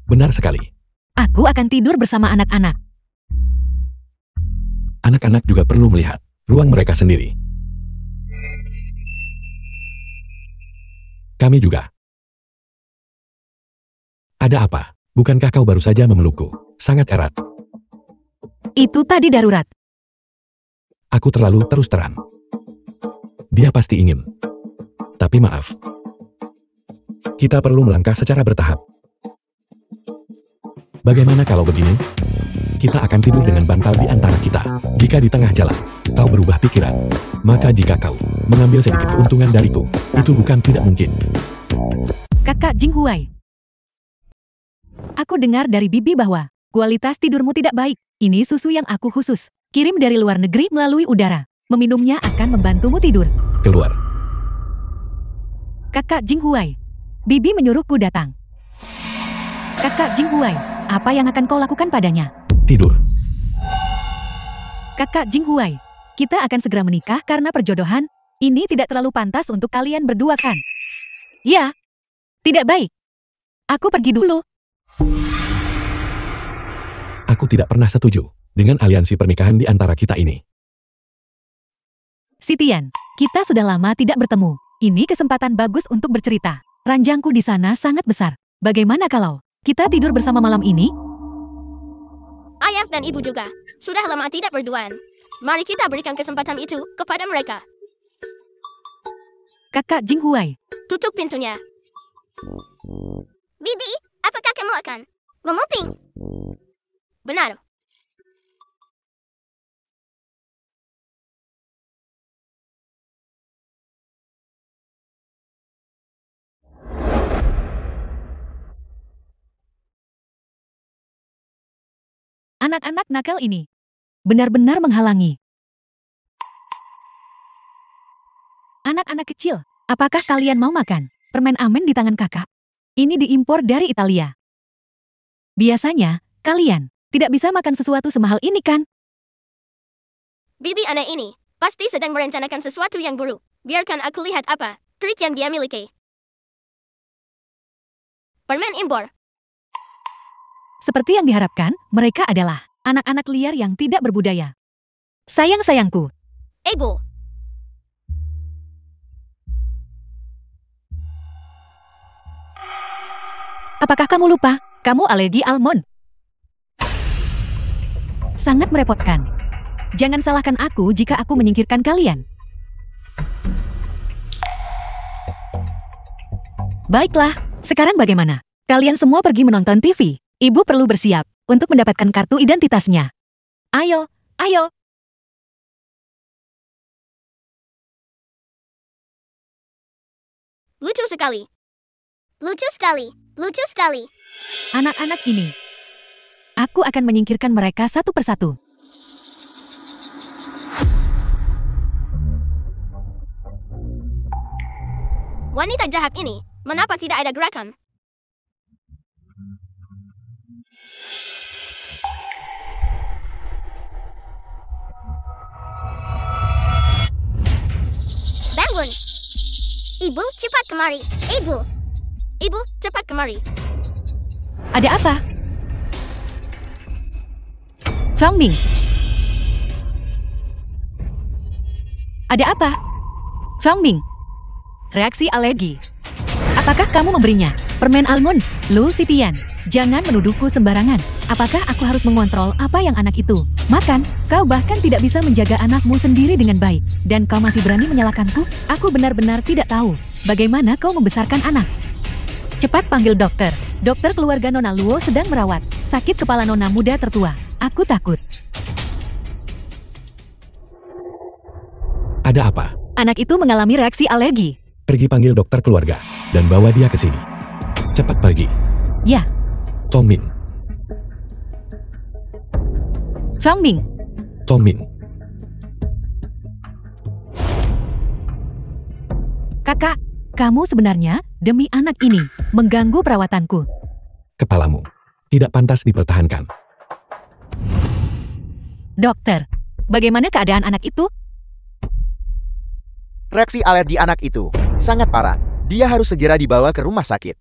Benar sekali. Aku akan tidur bersama anak-anak. Anak-anak juga perlu melihat ruang mereka sendiri. Kami juga. Ada apa? Bukankah kau baru saja memelukku? Sangat erat. Itu tadi darurat. Aku terlalu terus terang. Dia pasti ingin. Tapi maaf. Kita perlu melangkah secara bertahap. Bagaimana kalau begini? Kita akan tidur dengan bantal di antara kita. Jika di tengah jalan, kau berubah pikiran, maka jika kau mengambil sedikit keuntungan dariku, itu bukan tidak mungkin. Kakak Jinghuai. Aku dengar dari Bibi bahwa kualitas tidurmu tidak baik. Ini susu yang aku khusus kirim dari luar negeri melalui udara. Meminumnya akan membantumu tidur. Keluar. Kakak Jinghuai. Bibi menyuruhku datang. Kakak Jinghuai, apa yang akan kau lakukan padanya? Tidur. Kakak Jinghuai, kita akan segera menikah karena perjodohan. Ini tidak terlalu pantas untuk kalian berdua kan? Ya, tidak baik. Aku pergi dulu. Aku tidak pernah setuju dengan aliansi pernikahan di antara kita ini. Sitian, kita sudah lama tidak bertemu. Ini kesempatan bagus untuk bercerita. Ranjangku di sana sangat besar. Bagaimana kalau kita tidur bersama malam ini? Ayah dan ibu juga sudah lama tidak berduaan. Mari kita berikan kesempatan itu kepada mereka. Kakak Jinghuai, Tutup pintunya. Bibi, apakah kamu akan memuping? Benar. anak-anak nakal ini benar-benar menghalangi. Anak-anak kecil, apakah kalian mau makan permen amen di tangan kakak? Ini diimpor dari Italia. Biasanya, kalian tidak bisa makan sesuatu semahal ini kan? Bibi anak ini pasti sedang merencanakan sesuatu yang buruk. Biarkan aku lihat apa trik yang dia miliki. Permen impor. Seperti yang diharapkan, mereka adalah anak-anak liar yang tidak berbudaya. Sayang-sayangku, Ibu, apakah kamu lupa? Kamu alergi almond. Sangat merepotkan. Jangan salahkan aku jika aku menyingkirkan kalian. Baiklah, sekarang bagaimana? Kalian semua pergi menonton TV. Ibu perlu bersiap untuk mendapatkan kartu identitasnya. Ayo, ayo. lucu sekali. Lucu sekali. Lucu sekali. Anak-anak ini. Aku akan menyingkirkan mereka satu persatu. Wanita jahat ini, mengapa tidak ada gerakan? Bangun! Ibu, cepat kemari. Ibu! Ibu, cepat kemari. Ada apa? Chongming. Ada apa? Chongming. Reaksi alergi. Apakah kamu memberinya permen almond? Lu Sitian, jangan menuduhku sembarangan. Apakah aku harus mengontrol apa yang anak itu makan? Kau bahkan tidak bisa menjaga anakmu sendiri dengan baik. Dan kau masih berani menyalahkanku? Aku benar-benar tidak tahu bagaimana kau membesarkan anak. Cepat panggil dokter. Dokter keluarga Nona Luo sedang merawat sakit kepala Nona muda tertua. Aku takut. Ada apa? Anak itu mengalami reaksi alergi. Pergi panggil dokter keluarga dan bawa dia ke sini. Cepat pergi. Ya, Chongming. Chongming. Chongming. Kakak, kamu sebenarnya demi anak ini mengganggu perawatanku. Kepalamu tidak pantas dipertahankan. Dokter, bagaimana keadaan anak itu? Reaksi alergi anak itu sangat parah. Dia harus segera dibawa ke rumah sakit.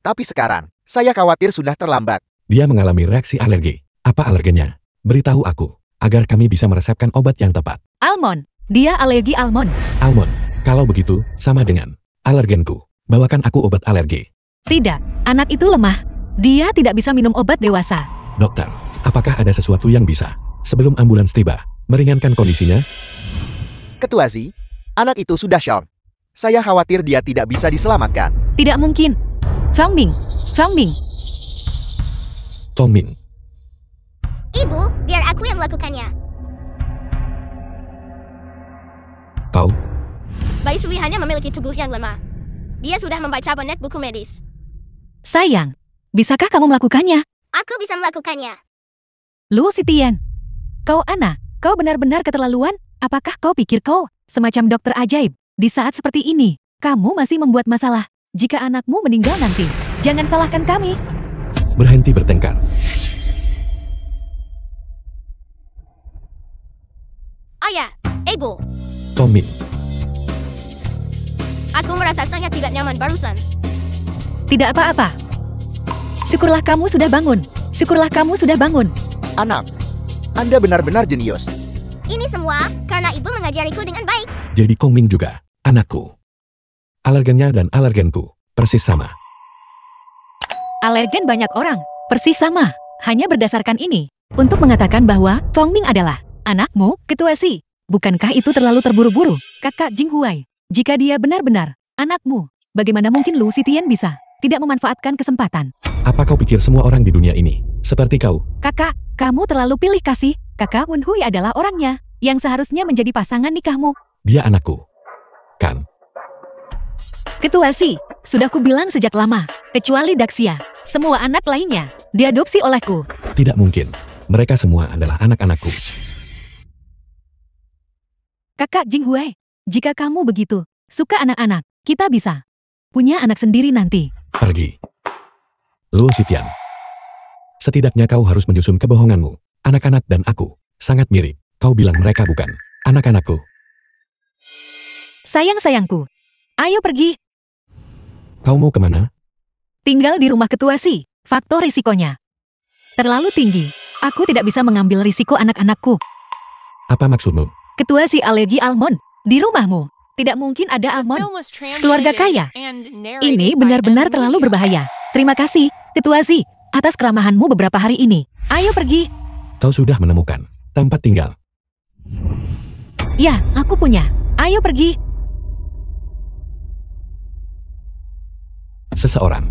Tapi sekarang, saya khawatir sudah terlambat. Dia mengalami reaksi alergi. Apa alergennya? Beritahu aku, agar kami bisa meresepkan obat yang tepat. Almond, dia alergi almond. Almond, kalau begitu, sama dengan alergenku. Bawakan aku obat alergi. Tidak, anak itu lemah. Dia tidak bisa minum obat dewasa. Dokter, apakah ada sesuatu yang bisa, sebelum ambulans tiba, meringankan kondisinya? Ketua Z, anak itu sudah shock. Saya khawatir dia tidak bisa diselamatkan. Tidak mungkin. Chongming, Chongming. Chongming, Ibu, biar aku yang melakukannya. kau, Bayi Sui hanya memiliki tubuh yang lemah. Dia sudah membaca banyak buku medis. Sayang, bisakah kamu melakukannya? Aku bisa melakukannya. Luo Sitian. Kau Ana, kau benar-benar keterlaluan? Apakah kau pikir kau semacam dokter ajaib? Di saat seperti ini, kamu masih membuat masalah. Jika anakmu meninggal nanti, jangan salahkan kami. berhenti bertengkar. Ayah, Ibu, Tongming, aku merasa sangat tidak nyaman barusan. Tidak apa-apa. Syukurlah kamu sudah bangun. Syukurlah kamu sudah bangun. Anak, Anda benar-benar jenius. Ini semua karena Ibu mengajariku dengan baik. jadi Kongming juga, anakku. Alergennya dan alergenku, persis sama. Alergen banyak orang, persis sama. Hanya berdasarkan ini, untuk mengatakan bahwa Tongming adalah anakmu, Ketua Si. Bukankah itu terlalu terburu-buru, Kakak Jinghuai? Jika dia benar-benar anakmu, bagaimana mungkin Lu Sitian bisa tidak memanfaatkan kesempatan? Apa kau pikir semua orang di dunia ini seperti kau? Kakak, kamu terlalu pilih kasih. Kakak Wenhui adalah orangnya yang seharusnya menjadi pasangan nikahmu. Dia anakku. Kan? Ketua Si, sudah kubilang sejak lama, kecuali Daxia, semua anak lainnya diadopsi olehku. Tidak mungkin. Mereka semua adalah anak-anakku. Kakak Jinghuai, jika kamu begitu suka anak-anak, kita bisa punya anak sendiri nanti. Pergi. Lu Sitian. Setidaknya kau harus menyusun kebohonganmu. Anak-anak dan aku sangat mirip. Kau bilang mereka bukan anak-anakku. Sayang-sayangku, ayo pergi. Kau mau kemana? Tinggal di rumah Ketua Si, faktor risikonya terlalu tinggi. Aku tidak bisa mengambil risiko anak-anakku. Apa maksudmu? Ketua Si alergi almond di rumahmu. Tidak mungkin ada The almond. film was Keluarga translated kaya. and narrated Ini by benar-benar M. terlalu Media. berbahaya. Terima kasih, Ketua Si, atas keramahanmu beberapa hari ini. Ayo pergi. Kau sudah menemukan tempat tinggal. Ya, aku punya. Ayo pergi. Seseorang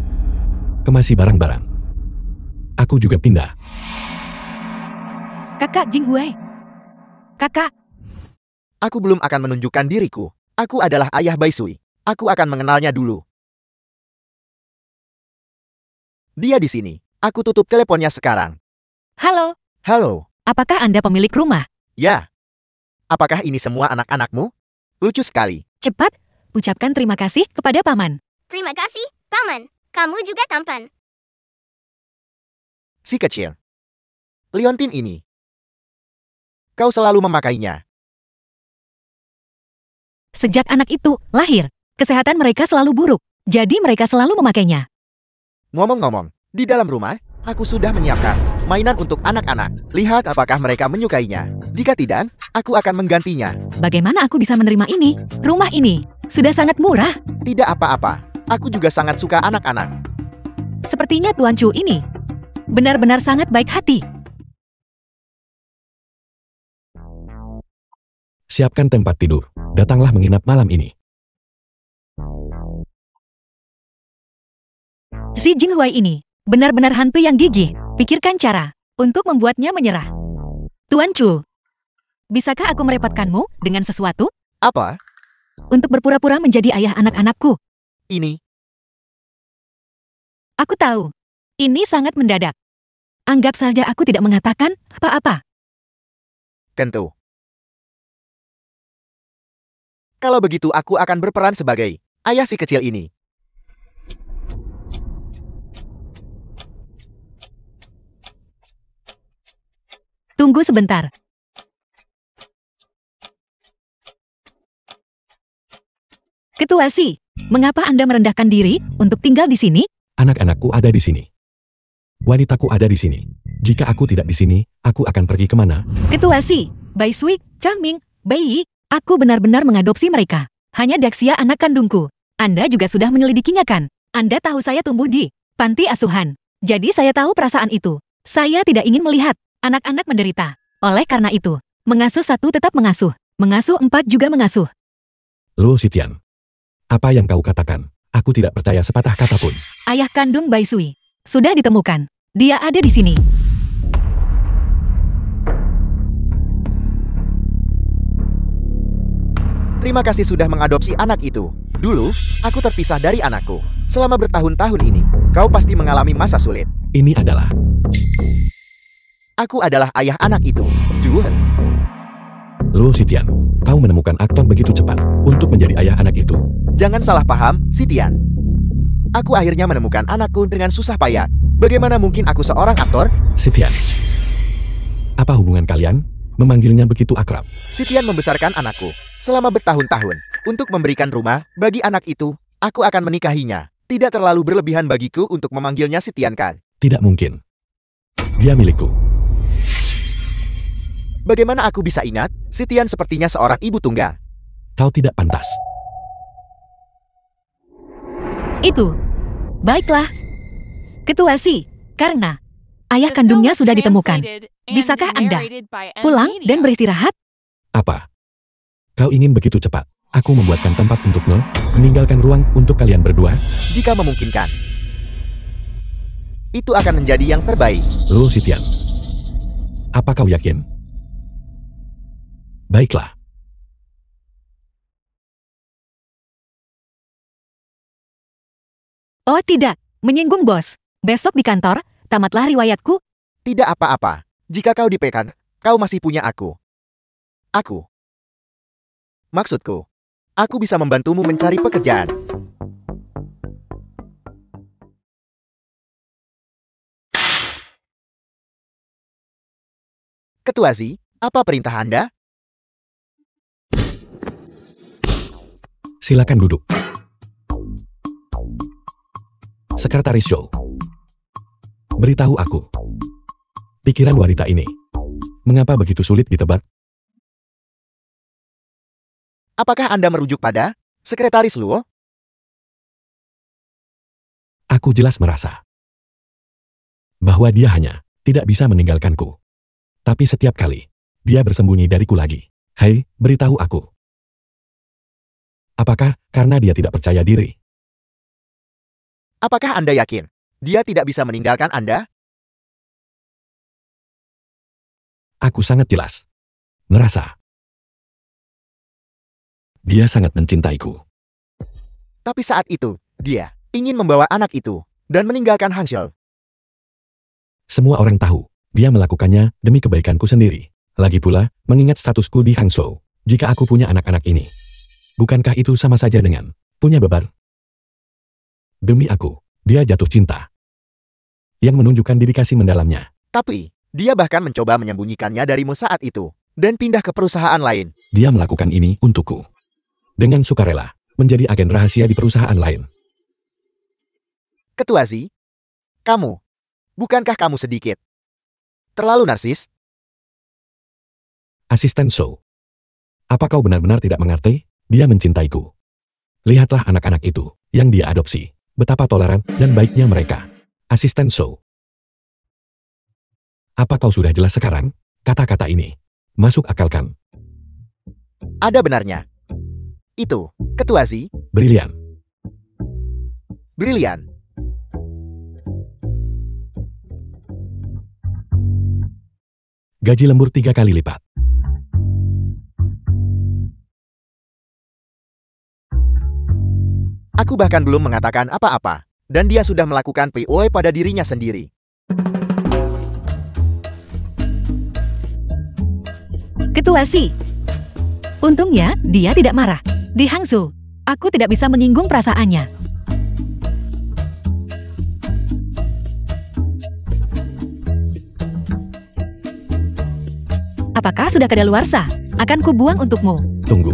kemasi barang-barang. Aku juga pindah. Kakak Jinghuai. Kakak, Aku belum akan menunjukkan diriku. Aku adalah ayah Baisui. Aku akan mengenalnya dulu. Dia di sini. Aku tutup teleponnya sekarang. halo. Halo. Apakah Anda pemilik rumah? Ya. Apakah ini semua anak-anakmu? Lucu sekali. Cepat, ucapkan terima kasih kepada Paman. Terima kasih, Paman. Kamu juga tampan. Si kecil. Liontin ini. Kau selalu memakainya. Sejak anak itu lahir, kesehatan mereka selalu buruk. Jadi mereka selalu memakainya. Ngomong-ngomong, di dalam rumah, aku sudah menyiapkan mainan untuk anak-anak. Lihat apakah mereka menyukainya. Jika tidak, aku akan menggantinya. Bagaimana aku bisa menerima ini? Rumah ini sudah sangat murah. Tidak apa-apa. Aku juga sangat suka anak-anak. Sepertinya Tuan Chu ini benar-benar sangat baik hati. Siapkan tempat tidur. Datanglah menginap malam ini. Si Jinghuai ini benar-benar hantu yang gigih. Pikirkan cara untuk membuatnya menyerah. Tuan Chu, bisakah aku merepotkanmu dengan sesuatu? Apa? Untuk berpura-pura menjadi ayah anak-anakku. Ini? Aku tahu, ini sangat mendadak. Anggap saja aku tidak mengatakan apa-apa. Tentu. Kalau begitu aku akan berperan sebagai ayah si kecil ini. Tunggu sebentar. Ketua Si, mengapa Anda merendahkan diri untuk tinggal di sini? Anak-anakku ada di sini. Wanitaku ada di sini. Jika aku tidak di sini, aku akan pergi kemana? Ketua Si, Bai Sui, Changming, Bai Yi, aku benar-benar mengadopsi mereka. Hanya Daxia anak kandungku. Anda juga sudah menyelidikinya kan? Anda tahu saya tumbuh di panti asuhan. Jadi saya tahu perasaan itu. Saya tidak ingin melihat anak-anak menderita. Oleh karena itu, mengasuh satu tetap mengasuh. Mengasuh 4 juga mengasuh. Lu Sitian. Apa yang kau katakan? Aku tidak percaya sepatah kata pun. Ayah kandung Bai Sui sudah ditemukan. Dia ada di sini. Terima kasih sudah mengadopsi anak itu. Dulu, aku terpisah dari anakku. Selama bertahun-tahun ini, kau pasti mengalami masa sulit. Ini adalah Aku adalah ayah anak itu. Juhan. Lu Sitian. Kau menemukan aktor begitu cepat untuk menjadi ayah anak itu. Jangan salah paham, Sitian. Aku akhirnya menemukan anakku dengan susah payah. Bagaimana mungkin aku seorang aktor? Sitian. Apa hubungan kalian? Memanggilnya begitu akrab. Sitian membesarkan anakku selama bertahun-tahun. Untuk memberikan rumah bagi anak itu, aku akan menikahinya. Tidak terlalu berlebihan bagiku untuk memanggilnya Sitian, kan? Tidak mungkin. Dia milikku. Bagaimana aku bisa ingat? Sitian sepertinya seorang ibu tunggal. Kau tidak pantas. Itu. Baiklah. Ketua Si, karena ayah The film kandungnya was sudah ditemukan. translated and Bisakah Anda narrated by M pulang dan Media. beristirahat? Apa? Kau ingin begitu cepat? Aku membuatkan tempat untukmu, meninggalkan ruang untuk kalian berdua. Jika memungkinkan. Itu akan menjadi yang terbaik. Lu Sitian. Apa kau yakin? Baiklah. Oh tidak, menyinggung bos. Besok di kantor, tamatlah riwayatku. Tidak apa-apa. Jika kau dipekan, kau masih punya aku. Aku. Maksudku, aku bisa membantumu mencari pekerjaan. Ketua Z, apa perintah Anda? Silakan duduk. Sekretaris Show. Beritahu aku. Pikiran wanita ini. Mengapa begitu sulit ditebak? Apakah Anda merujuk pada Sekretaris Luo? Aku jelas merasa bahwa dia hanya tidak bisa meninggalkanku. Tapi setiap kali, dia bersembunyi dariku lagi. Hei, beritahu aku. Apakah karena dia tidak percaya diri? Apakah Anda yakin dia tidak bisa meninggalkan Anda? Aku sangat jelas ngerasa dia sangat mencintaiku. Tapi saat itu, dia ingin membawa anak itu dan meninggalkan Hangzhou. Semua orang tahu, dia melakukannya demi kebaikanku sendiri. Lagi pula, mengingat statusku di Hangzhou, jika aku punya anak-anak ini, bukankah itu sama saja dengan punya beban? Demi aku, dia jatuh cinta. Yang menunjukkan dedikasi mendalamnya. Tapi, dia bahkan mencoba menyembunyikannya darimu saat itu dan pindah ke perusahaan lain. Dia melakukan ini untukku. Dengan sukarela, menjadi agen rahasia di perusahaan lain. Ketua Z, bukankah kamu sedikit terlalu narsis? Asisten Show. Apa kau benar-benar tidak mengerti? Dia mencintaiku. Lihatlah anak-anak itu, yang dia adopsi. Betapa toleran dan baiknya mereka. Asisten Show. Apa kau sudah jelas sekarang? Kata-kata ini masuk akal kan? Ada benarnya. Itu, Ketua Z, Brilian. brilian. Gaji lembur 3 kali lipat. Aku bahkan belum mengatakan apa-apa, dan dia sudah melakukan POE pada dirinya sendiri. Ketua Si. Untungnya, dia tidak marah. Di Hangzhou, aku tidak bisa menyinggung perasaannya. Apakah sudah kadaluarsa? Akan kubuang untukmu. Tunggu.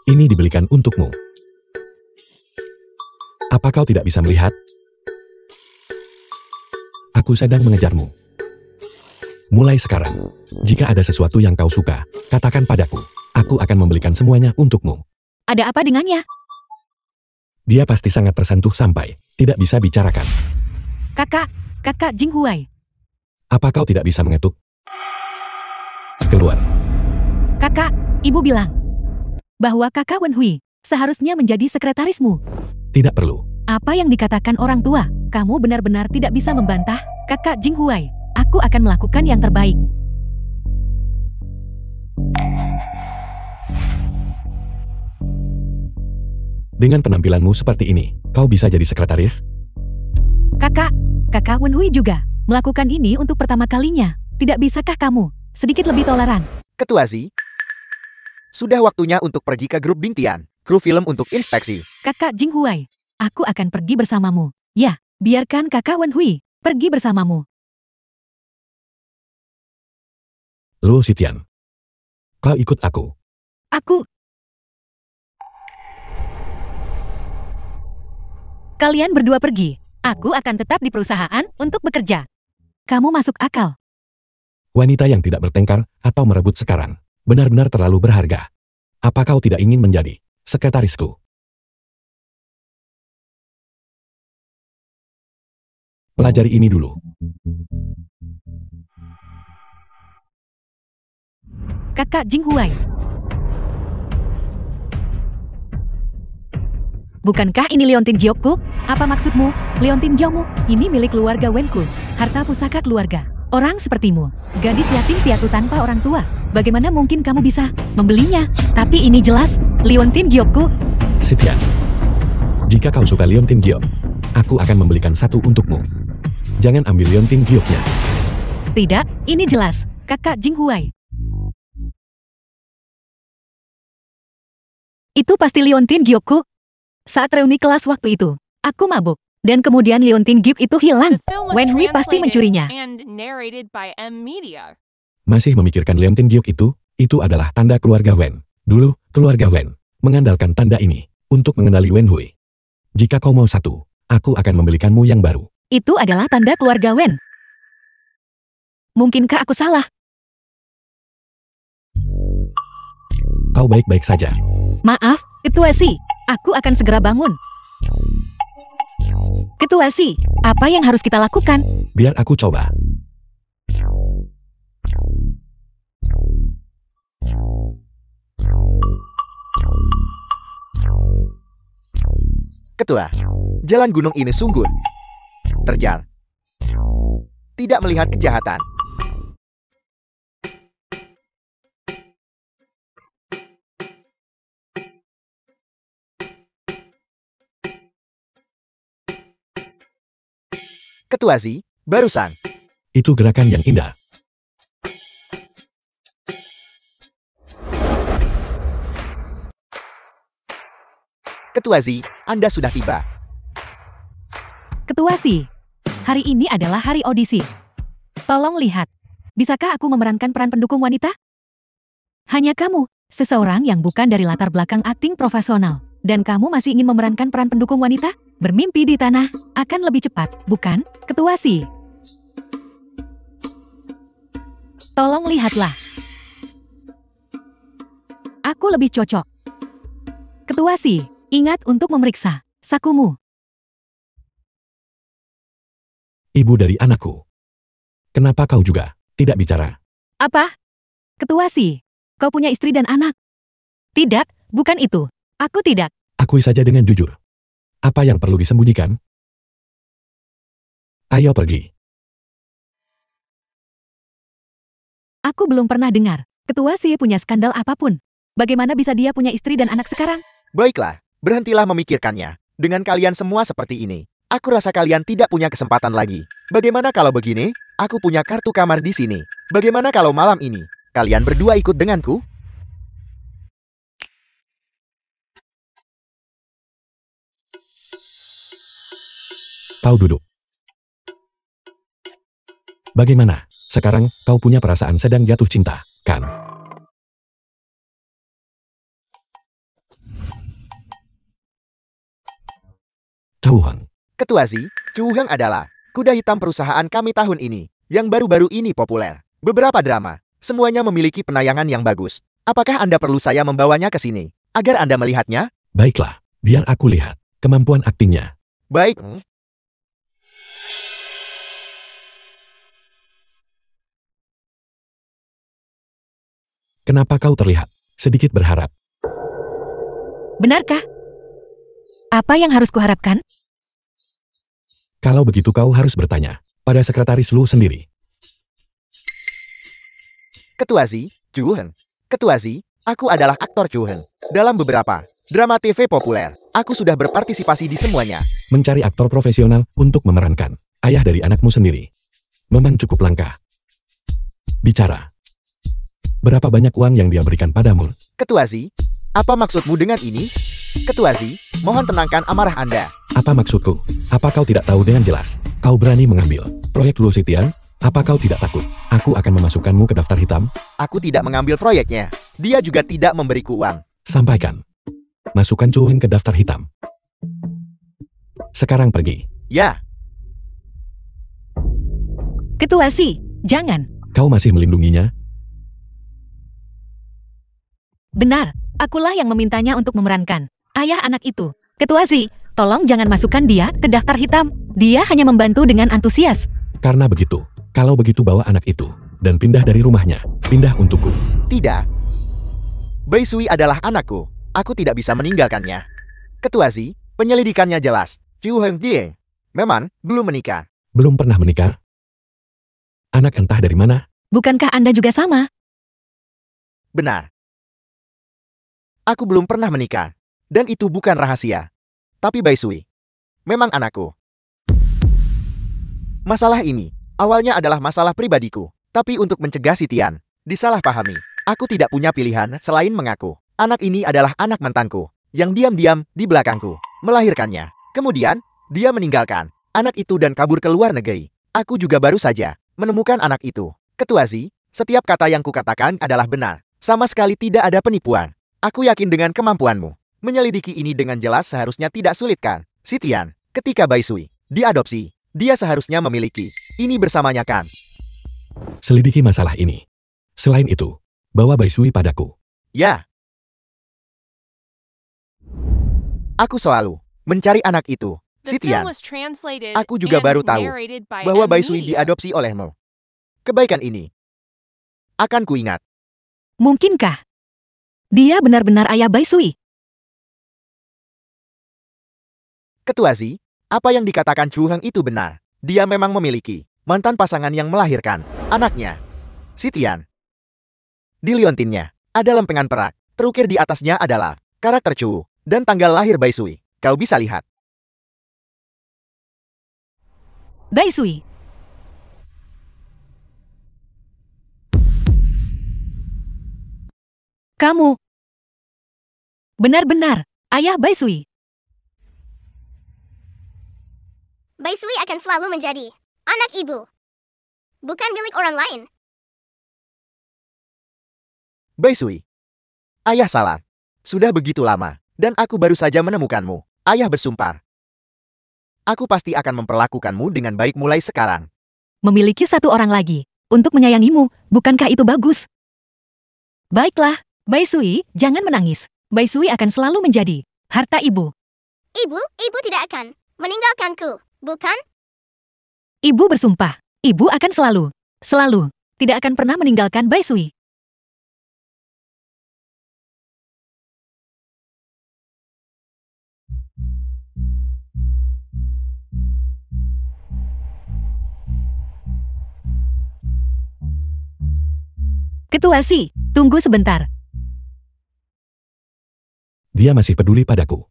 Ini dibelikan untukmu. Apa kau tidak bisa melihat? Aku sedang mengejarmu. Mulai sekarang, jika ada sesuatu yang kau suka, katakan padaku. Aku akan membelikan semuanya untukmu. Ada apa dengannya? Dia pasti sangat tersentuh sampai tidak bisa bicarakan. Kakak Jinghuai. Apa kau tidak bisa mengetuk? Keluar. Kakak, ibu bilang bahwa kakak Wenhui seharusnya menjadi sekretarismu. Tidak perlu. Apa yang dikatakan orang tua, kamu benar-benar tidak bisa membantah, kakak Jinghuai. Aku akan melakukan yang terbaik. Dengan penampilanmu seperti ini, kau bisa jadi sekretaris? Kakak Wenhui juga melakukan ini untuk pertama kalinya. Tidak bisakah kamu sedikit lebih toleran? Ketua Z, Sudah waktunya untuk pergi ke grup Bintian, kru film untuk inspeksi. Kakak Jing Huai, aku akan pergi bersamamu. Ya, biarkan kakak Wen Hui pergi bersamamu. Luo Xitian. Kau ikut aku. Kalian berdua pergi. Aku akan tetap di perusahaan untuk bekerja. Kamu masuk akal. Wanita yang tidak bertengkar atau merebut sekarang benar-benar terlalu berharga. Apa kau tidak ingin menjadi sekretarisku? Pelajari ini dulu. Kakak Jing Huai. Bukankah ini Leontin Giokku? Apa maksudmu? Leontin Giomu, ini milik keluarga Wenku. Harta pusaka keluarga. Orang sepertimu, gadis yatim piatu tanpa orang tua. Bagaimana mungkin kamu bisa membelinya? Tapi ini jelas, Leontin Giokku. Xitian. Jika kau suka Leontin Giok, aku akan membelikan satu untukmu. Jangan ambil Leontin Gioknya. Tidak, ini jelas, kakak Jing Huai. Itu pasti Leontin Giokku. Saat reuni kelas waktu itu, aku mabuk. Dan kemudian Leontin Giok itu hilang. The film was Wen Hui pasti translated mencurinya. and narrated by M Media. Masih memikirkan Leontin Giok itu adalah tanda keluarga Wen. Dulu, keluarga Wen mengandalkan tanda ini untuk mengenali Wen Hui. Jika kau mau satu, aku akan membelikanmu yang baru. Itu adalah tanda keluarga Wen. Mungkinkah aku salah? Kau baik-baik saja. Maaf, Ketua Si. Aku akan segera bangun. Ketua Si, apa yang harus kita lakukan? Biar aku coba. Ketua, jalan gunung ini sungguh terjal. Tidak melihat kejahatan. Ketua Zi, barusan. Itu gerakan yang indah. Ketua Zi, Anda sudah tiba. Ketua Si, hari ini adalah hari audisi. Tolong lihat, bisakah aku memerankan peran pendukung wanita? Hanya kamu, seseorang yang bukan dari latar belakang akting profesional. Dan kamu masih ingin memerankan peran pendukung wanita? Bermimpi di tanah akan lebih cepat, bukan, Ketua Si? Tolong lihatlah. Aku lebih cocok. Ketua Si, ingat untuk memeriksa sakumu. Ibu dari anakku. Kenapa kau juga tidak bicara? Apa? Ketua Si, kau punya istri dan anak? Tidak, bukan itu. Aku tidak. Akui saja dengan jujur. Apa yang perlu disembunyikan? Ayo pergi. Aku belum pernah dengar Ketua Si punya skandal apapun. Bagaimana bisa dia punya istri dan anak sekarang? Baiklah, berhentilah memikirkannya. Dengan kalian semua seperti ini, aku rasa kalian tidak punya kesempatan lagi. Bagaimana kalau begini? Aku punya kartu kamar di sini. Bagaimana kalau malam ini kalian berdua ikut denganku? Kau duduk. Bagaimana? Sekarang kau punya perasaan sedang jatuh cinta, kan? Cao Hang. Ketua Zi, Chu Hang adalah kuda hitam perusahaan kami tahun ini, yang baru-baru ini populer. Beberapa drama, semuanya memiliki penayangan yang bagus. Apakah Anda perlu saya membawanya ke sini, agar Anda melihatnya? Baiklah, biar aku lihat kemampuan aktingnya. Baik. Kenapa kau terlihat sedikit berharap? Benarkah? Apa yang harus kuharapkan? Kalau begitu kau harus bertanya pada sekretaris lu sendiri. Ketua Zi, Chu Hang. Ketua Zi, aku adalah aktor Chu Hang. Dalam beberapa drama TV populer, aku sudah berpartisipasi di semuanya. Mencari aktor profesional untuk memerankan ayah dari anakmu sendiri memang cukup langka. Bicara. Berapa banyak uang yang dia berikan padamu? Ketua Z, apa maksudmu dengan ini? Ketua Z, mohon tenangkan amarah Anda. Apa maksudku? Apa kau tidak tahu dengan jelas? Kau berani mengambil proyek Luo Sitian? Apa kau tidak takut? Aku akan memasukkanmu ke daftar hitam. Aku tidak mengambil proyeknya. Dia juga tidak memberiku uang. Sampaikan. Masukkan Chu Heng ke daftar hitam. Sekarang pergi. Ya, Ketua Si, jangan. Kau masih melindunginya? Benar, akulah yang memintanya untuk memerankan ayah anak itu. Ketua Si, tolong jangan masukkan dia ke daftar hitam. Dia hanya membantu dengan antusias. Karena begitu, kalau begitu bawa anak itu dan pindah dari rumahnya. Pindah untukku. tidak. Bai Sui adalah anakku. Aku tidak bisa meninggalkannya. Ketua Z, penyelidikannya jelas. Chu Heng Dieng memang belum menikah. Belum pernah menikah? Anak entah dari mana? Bukankah Anda juga sama? Benar. Aku belum pernah menikah. Dan itu bukan rahasia. Tapi Bai Sui memang anakku. Masalah ini awalnya adalah masalah pribadiku. Tapi untuk mencegah Sitian disalahpahami, aku tidak punya pilihan selain mengaku. Anak ini adalah anak mantanku yang diam-diam di belakangku melahirkannya. Kemudian, dia meninggalkan anak itu dan kabur ke luar negeri. Aku juga baru saja menemukan anak itu. Ketua Z, setiap kata yang kukatakan adalah benar. Sama sekali tidak ada penipuan. Aku yakin dengan kemampuanmu. Menyelidiki ini dengan jelas seharusnya tidak sulit kan? Sitian, ketika Bai Sui diadopsi, dia seharusnya memiliki ini bersamanya kan? Selidiki masalah ini. Selain itu, bawa Bai Sui padaku. Ya. Aku selalu mencari anak itu. The Sitian, film was translated aku juga and baru tahu narrated by bahwa M Bai Sui Media. diadopsi olehmu. Kebaikan ini akan kuingat. Mungkinkah? Dia benar-benar ayah Bai Sui. Ketua Z, apa yang dikatakan Chu Heng itu benar. Dia memang memiliki mantan pasangan yang melahirkan anaknya. Sitian. Di liontinnya ada lempengan perak. Terukir di atasnya adalah karakter Chu dan tanggal lahir Bai Sui. Kau bisa lihat. Bai Sui. Kamu benar-benar ayah Bai Sui. Bai Sui akan selalu menjadi anak ibu. Bukan milik orang lain. Bai Sui. Ayah salah. Sudah begitu lama. Dan aku baru saja menemukanmu. Ayah bersumpah. Aku pasti akan memperlakukanmu dengan baik mulai sekarang. Memiliki satu orang lagi untuk menyayangimu, bukankah itu bagus? Baiklah, Bai Sui, jangan menangis. Bai Sui akan selalu menjadi harta ibu. Ibu tidak akan meninggalkanku, bukan? Ibu bersumpah, ibu akan selalu, tidak akan pernah meninggalkan Bai Sui. Ketua Si, tunggu sebentar. Dia masih peduli padaku.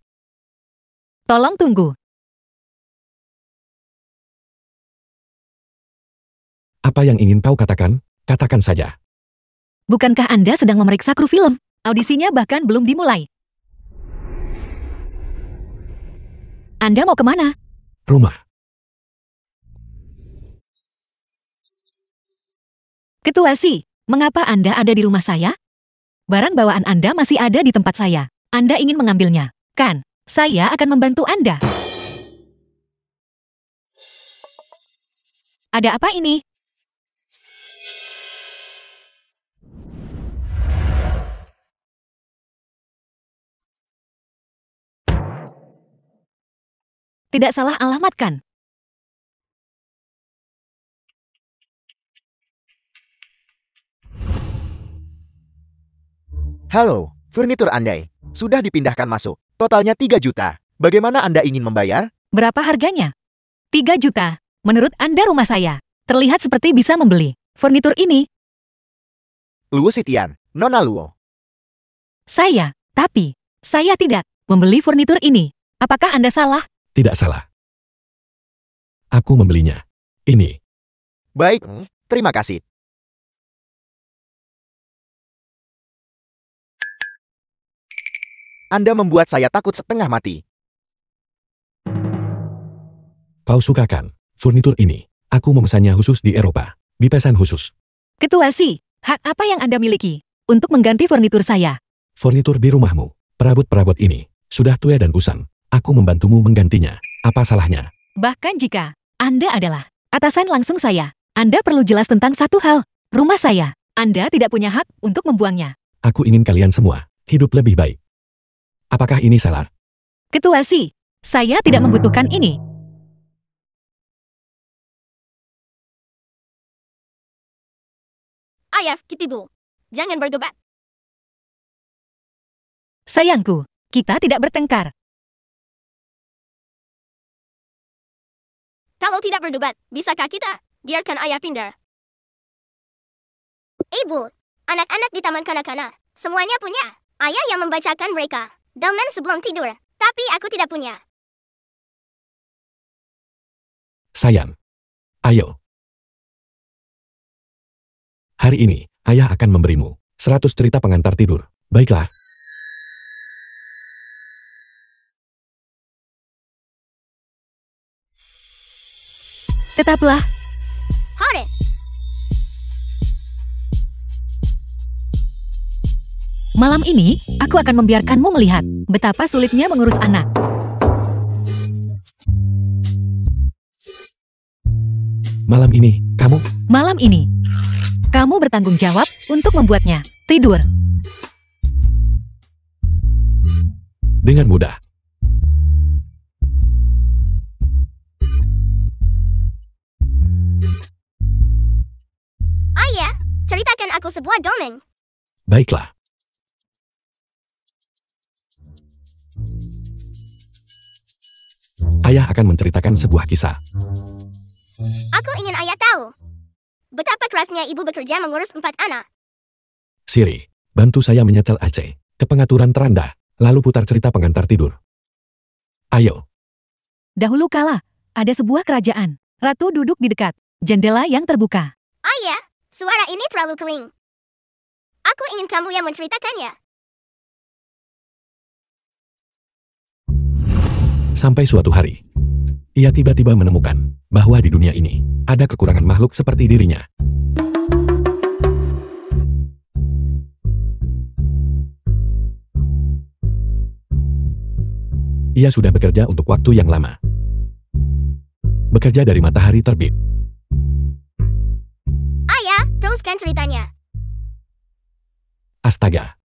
Tolong tunggu. Apa yang ingin kau katakan? Katakan saja. Bukankah Anda sedang memeriksa kru film? Audisinya bahkan belum dimulai. Anda mau kemana? Rumah. Ketua Si, mengapa Anda ada di rumah saya? Barang bawaan Anda masih ada di tempat saya. Anda ingin mengambilnya, kan? Saya akan membantu Anda. Ada apa ini? Tidak salah alamat kan? Halo, furnitur Andai. Sudah dipindahkan masuk. Totalnya 3 juta. Bagaimana Anda ingin membayar? Berapa harganya? 3 juta. Menurut Anda rumah saya terlihat seperti bisa membeli furnitur ini. Luo Sitian, Nona Luo. Tapi saya tidak membeli furnitur ini. Apakah Anda salah? Tidak salah. Aku membelinya. Ini. Baik, terima kasih. Anda membuat saya takut setengah mati. Kau sukakan furnitur ini? Aku memesannya khusus di Eropa. Dipesan khusus. Ketua Si, hak apa yang Anda miliki untuk mengganti furnitur saya? Furnitur di rumahmu. Perabot-perabot ini sudah tua dan usang. Aku membantumu menggantinya. Apa salahnya? Bahkan jika Anda adalah atasan langsung saya, Anda perlu jelas tentang satu hal. Rumah saya. Anda tidak punya hak untuk membuangnya. Aku ingin kalian semua hidup lebih baik. Apakah ini salah? Ketua Si, saya tidak membutuhkan ini. Ayah, kitibu. Jangan berdebat. Sayangku, kita tidak bertengkar. Kalau tidak berdebat, bisakah kita biarkan ayah pindah? Ibu, anak-anak di taman kanak-kanak, semuanya punya ayah yang membacakan mereka domen sebelum tidur. Tapi aku tidak punya. Sayang. Ayo. Hari ini, ayah akan memberimu 100 cerita pengantar tidur. Baiklah. Tetaplah. Hore, Malam ini, aku akan membiarkanmu melihat betapa sulitnya mengurus anak. Malam ini, Malam ini, kamu bertanggung jawab untuk membuatnya tidur. dengan mudah. ayah, ceritakan aku sebuah domen. Baiklah. Ayah akan menceritakan sebuah kisah. Aku ingin ayah tahu betapa kerasnya ibu bekerja mengurus 4 anak. Siri, bantu saya menyetel AC ke pengaturan terendah, lalu putar cerita pengantar tidur. Ayo. Dahulu kala, ada sebuah kerajaan. Ratu duduk di dekat jendela yang terbuka. Ayah, suara ini terlalu kering. Aku ingin kamu yang menceritakannya. Sampai suatu hari, ia tiba-tiba menemukan bahwa di dunia ini ada kekurangan makhluk seperti dirinya. Ia sudah bekerja untuk waktu yang lama. Bekerja dari matahari terbit. Ayah, teruskan ceritanya. Astaga.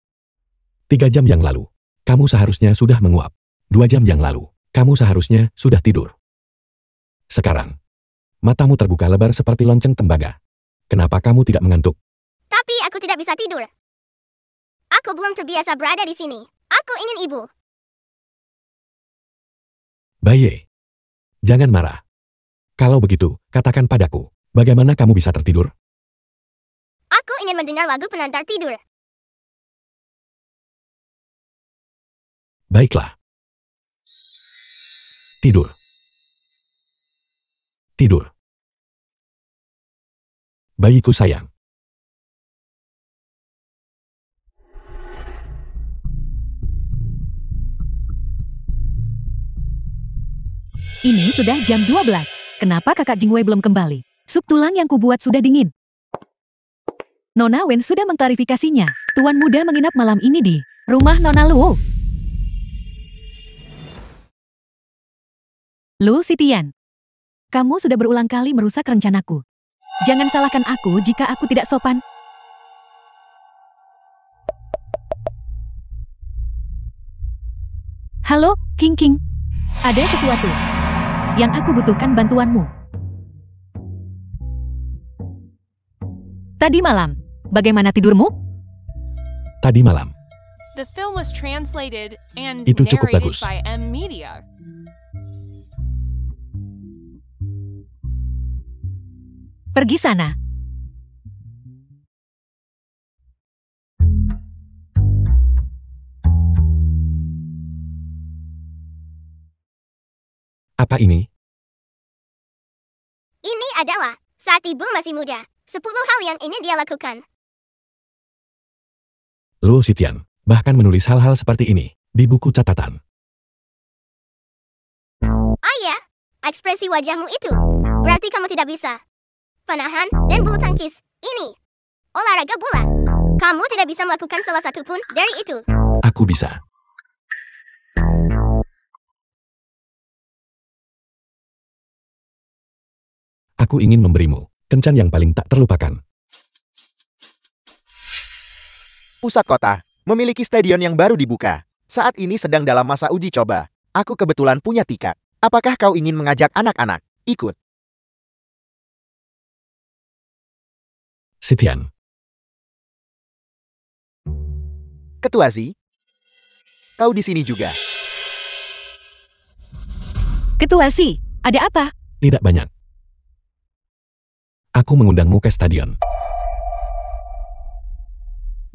3 jam yang lalu, kamu seharusnya sudah menguap. 2 jam yang lalu, kamu seharusnya sudah tidur. Sekarang, matamu terbuka lebar seperti lonceng tembaga. Kenapa kamu tidak mengantuk? Tapi aku tidak bisa tidur. Aku belum terbiasa berada di sini. Aku ingin ibu. Baye, jangan marah. Kalau begitu, katakan padaku, bagaimana kamu bisa tertidur? Aku ingin mendengar lagu pengantar tidur. Baiklah. Tidur. Tidur. Bayiku sayang. Ini sudah jam 12. Kenapa kakak Jingwei belum kembali? Sup tulang yang kubuat sudah dingin. Nona Wen sudah mengklarifikasinya. Tuan muda menginap malam ini di rumah Nona Luo. Lu Sitian, kamu sudah berulang kali merusak rencanaku. Jangan salahkan aku jika aku tidak sopan. Halo, King King. Ada sesuatu yang aku butuhkan bantuanmu. Tadi malam, bagaimana tidurmu? Tadi malam, The film was translated and Itu cukup narrated bagus. by M Media. Pergi sana. apa ini? Ini adalah saat ibu masih muda. 10 hal yang ingin dia lakukan. Luo Sitian, bahkan menulis hal-hal seperti ini. Di buku catatan. Ayah, ekspresi wajahmu itu. Berarti kamu tidak bisa. Panahan dan bulu tangkis. Ini olahraga bola. Kamu tidak bisa melakukan salah satu pun dari itu. Aku bisa. Aku ingin memberimu kencan yang paling tak terlupakan. Pusat kota memiliki stadion yang baru dibuka. Saat ini sedang dalam masa uji coba. Aku kebetulan punya tiket. Apakah kau ingin mengajak anak-anak ikut? Sitian. Ketua Z, kau di sini juga. Ketua Si, ada apa? Tidak banyak. Aku mengundangmu ke stadion.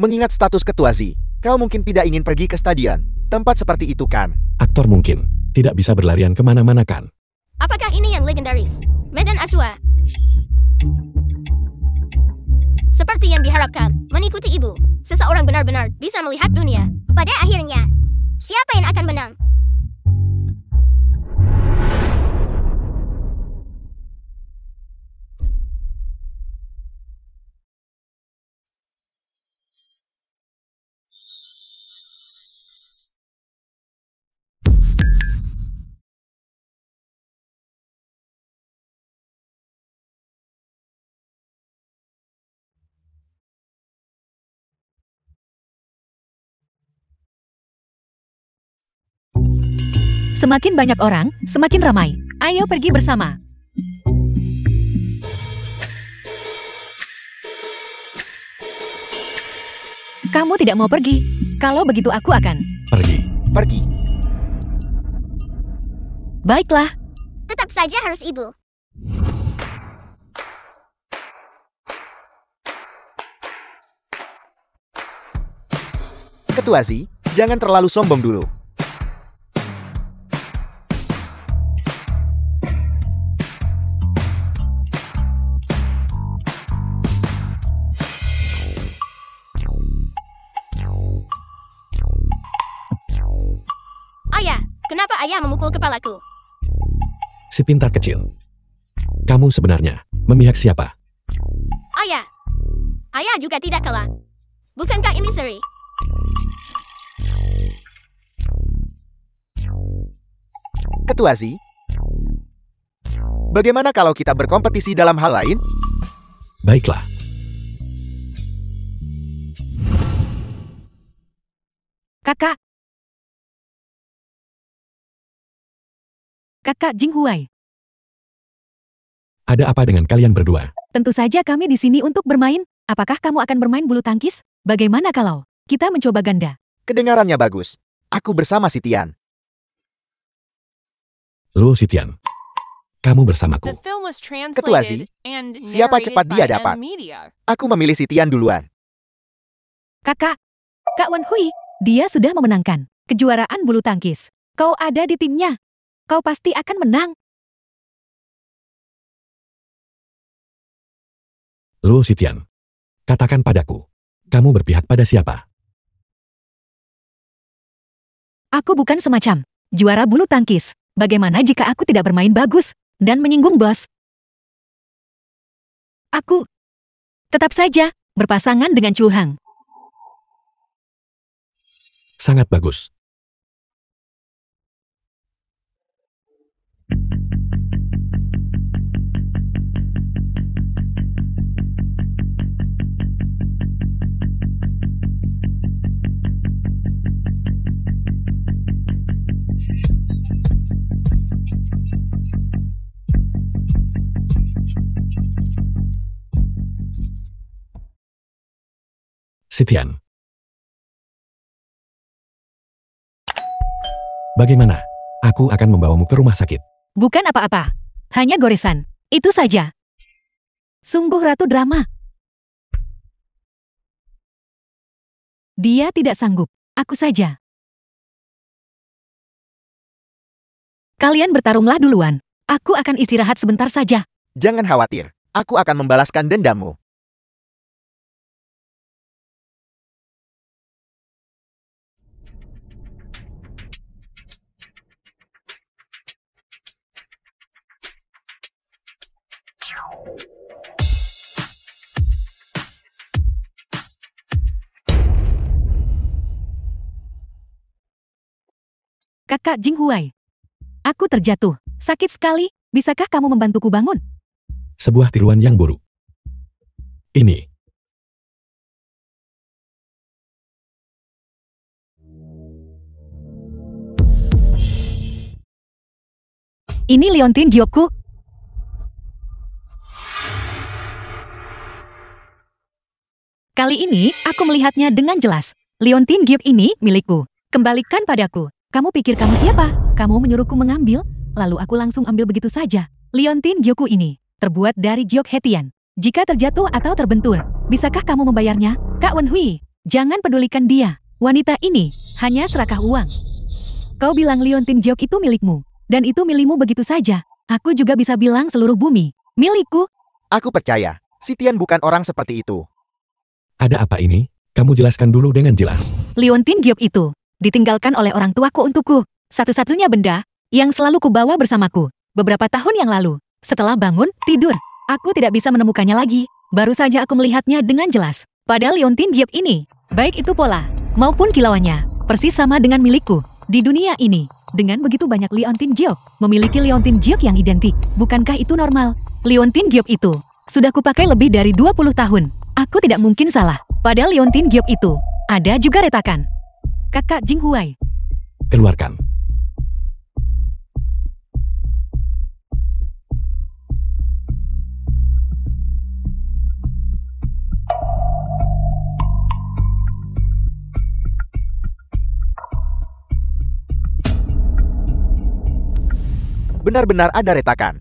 Mengingat status Ketua Z, kau mungkin tidak ingin pergi ke stadion. Tempat seperti itu kan? Aktor mungkin tidak bisa berlarian kemana-mana kan? Apakah ini yang legendaris? Medan Aswa. Seperti yang diharapkan, mengikuti ibu, seseorang benar-benar bisa melihat dunia. Pada akhirnya, siapa yang akan menang? Semakin banyak orang, semakin ramai. Ayo pergi bersama. Kamu tidak mau pergi. Kalau begitu aku akan. Pergi. Baiklah. Tetap saja harus ibu. Ketua Z, jangan terlalu sombong dulu. Ayah, kenapa ayah memukul kepalaku? Si pintar kecil. Kamu sebenarnya memihak siapa? Ayah, ayah juga tidak kalah. Bukankah ini seri? Ketua Z, bagaimana kalau kita berkompetisi dalam hal lain? Baiklah. Kakak Jinghuai. Ada apa dengan kalian berdua? Tentu saja kami di sini untuk bermain. Apakah kamu akan bermain bulu tangkis? Bagaimana kalau kita mencoba ganda? Kedengarannya bagus. Aku bersama Sitian. Luo Sitian. Kamu bersamaku. The film was Ketua Z, translated and siapa narrated cepat dia by dapat. M-Media. Aku memilih Sitian duluan. Kak Wan Hui, dia sudah memenangkan kejuaraan bulu tangkis. Kau ada di timnya. Kau pasti akan menang. Luo Sitian. Katakan padaku. Kamu berpihak pada siapa? Aku bukan semacam juara bulu tangkis. Bagaimana jika aku tidak bermain bagus dan menyinggung bos? Aku tetap saja berpasangan dengan Chu Hang. Sangat bagus. Sitian. Bagaimana? Aku akan membawamu ke rumah sakit. Bukan apa-apa. Hanya goresan. Itu saja. Sungguh ratu drama. Dia tidak sanggup. Aku saja. Kalian bertarunglah duluan. Aku akan istirahat sebentar saja. Jangan khawatir. Aku akan membalaskan dendammu. Kakak Jinghuai. Aku terjatuh. Sakit sekali. Bisakah kamu membantuku bangun? Sebuah tiruan yang buruk. Ini. Ini Leontin Giokku. Kali ini, aku melihatnya dengan jelas. Leontin Giok ini milikku. Kembalikan padaku. Kamu pikir kamu siapa? Kamu menyuruhku mengambil, lalu aku langsung ambil begitu saja. Leontin Giokku ini terbuat dari Giok Hetian. Jika terjatuh atau terbentur, bisakah kamu membayarnya? Kak Wenhui, jangan pedulikan dia. Wanita ini hanya serakah uang. Kau bilang Leontin Giok itu milikmu. Dan itu milikmu begitu saja. Aku juga bisa bilang seluruh bumi milikku. Aku percaya, si Tian bukan orang seperti itu. Ada apa ini? Kamu jelaskan dulu dengan jelas. Leontin Giok itu ditinggalkan oleh orang tuaku untukku. Satu-satunya benda yang selalu kubawa bersamaku. Beberapa tahun yang lalu, setelah bangun, tidur, aku tidak bisa menemukannya lagi. Baru saja aku melihatnya dengan jelas. Pada Leontin Giok ini, baik itu pola maupun kilauannya, persis sama dengan milikku. Di dunia ini, dengan begitu banyak Leontin Giok, memiliki Leontin Giok yang identik. Bukankah itu normal? Leontin Giok itu sudah kupakai lebih dari 20 tahun. Aku tidak mungkin salah. Pada Leontin Giok itu, ada juga retakan. Kakak Jinghuai. Keluarkan. Benar-benar ada retakan.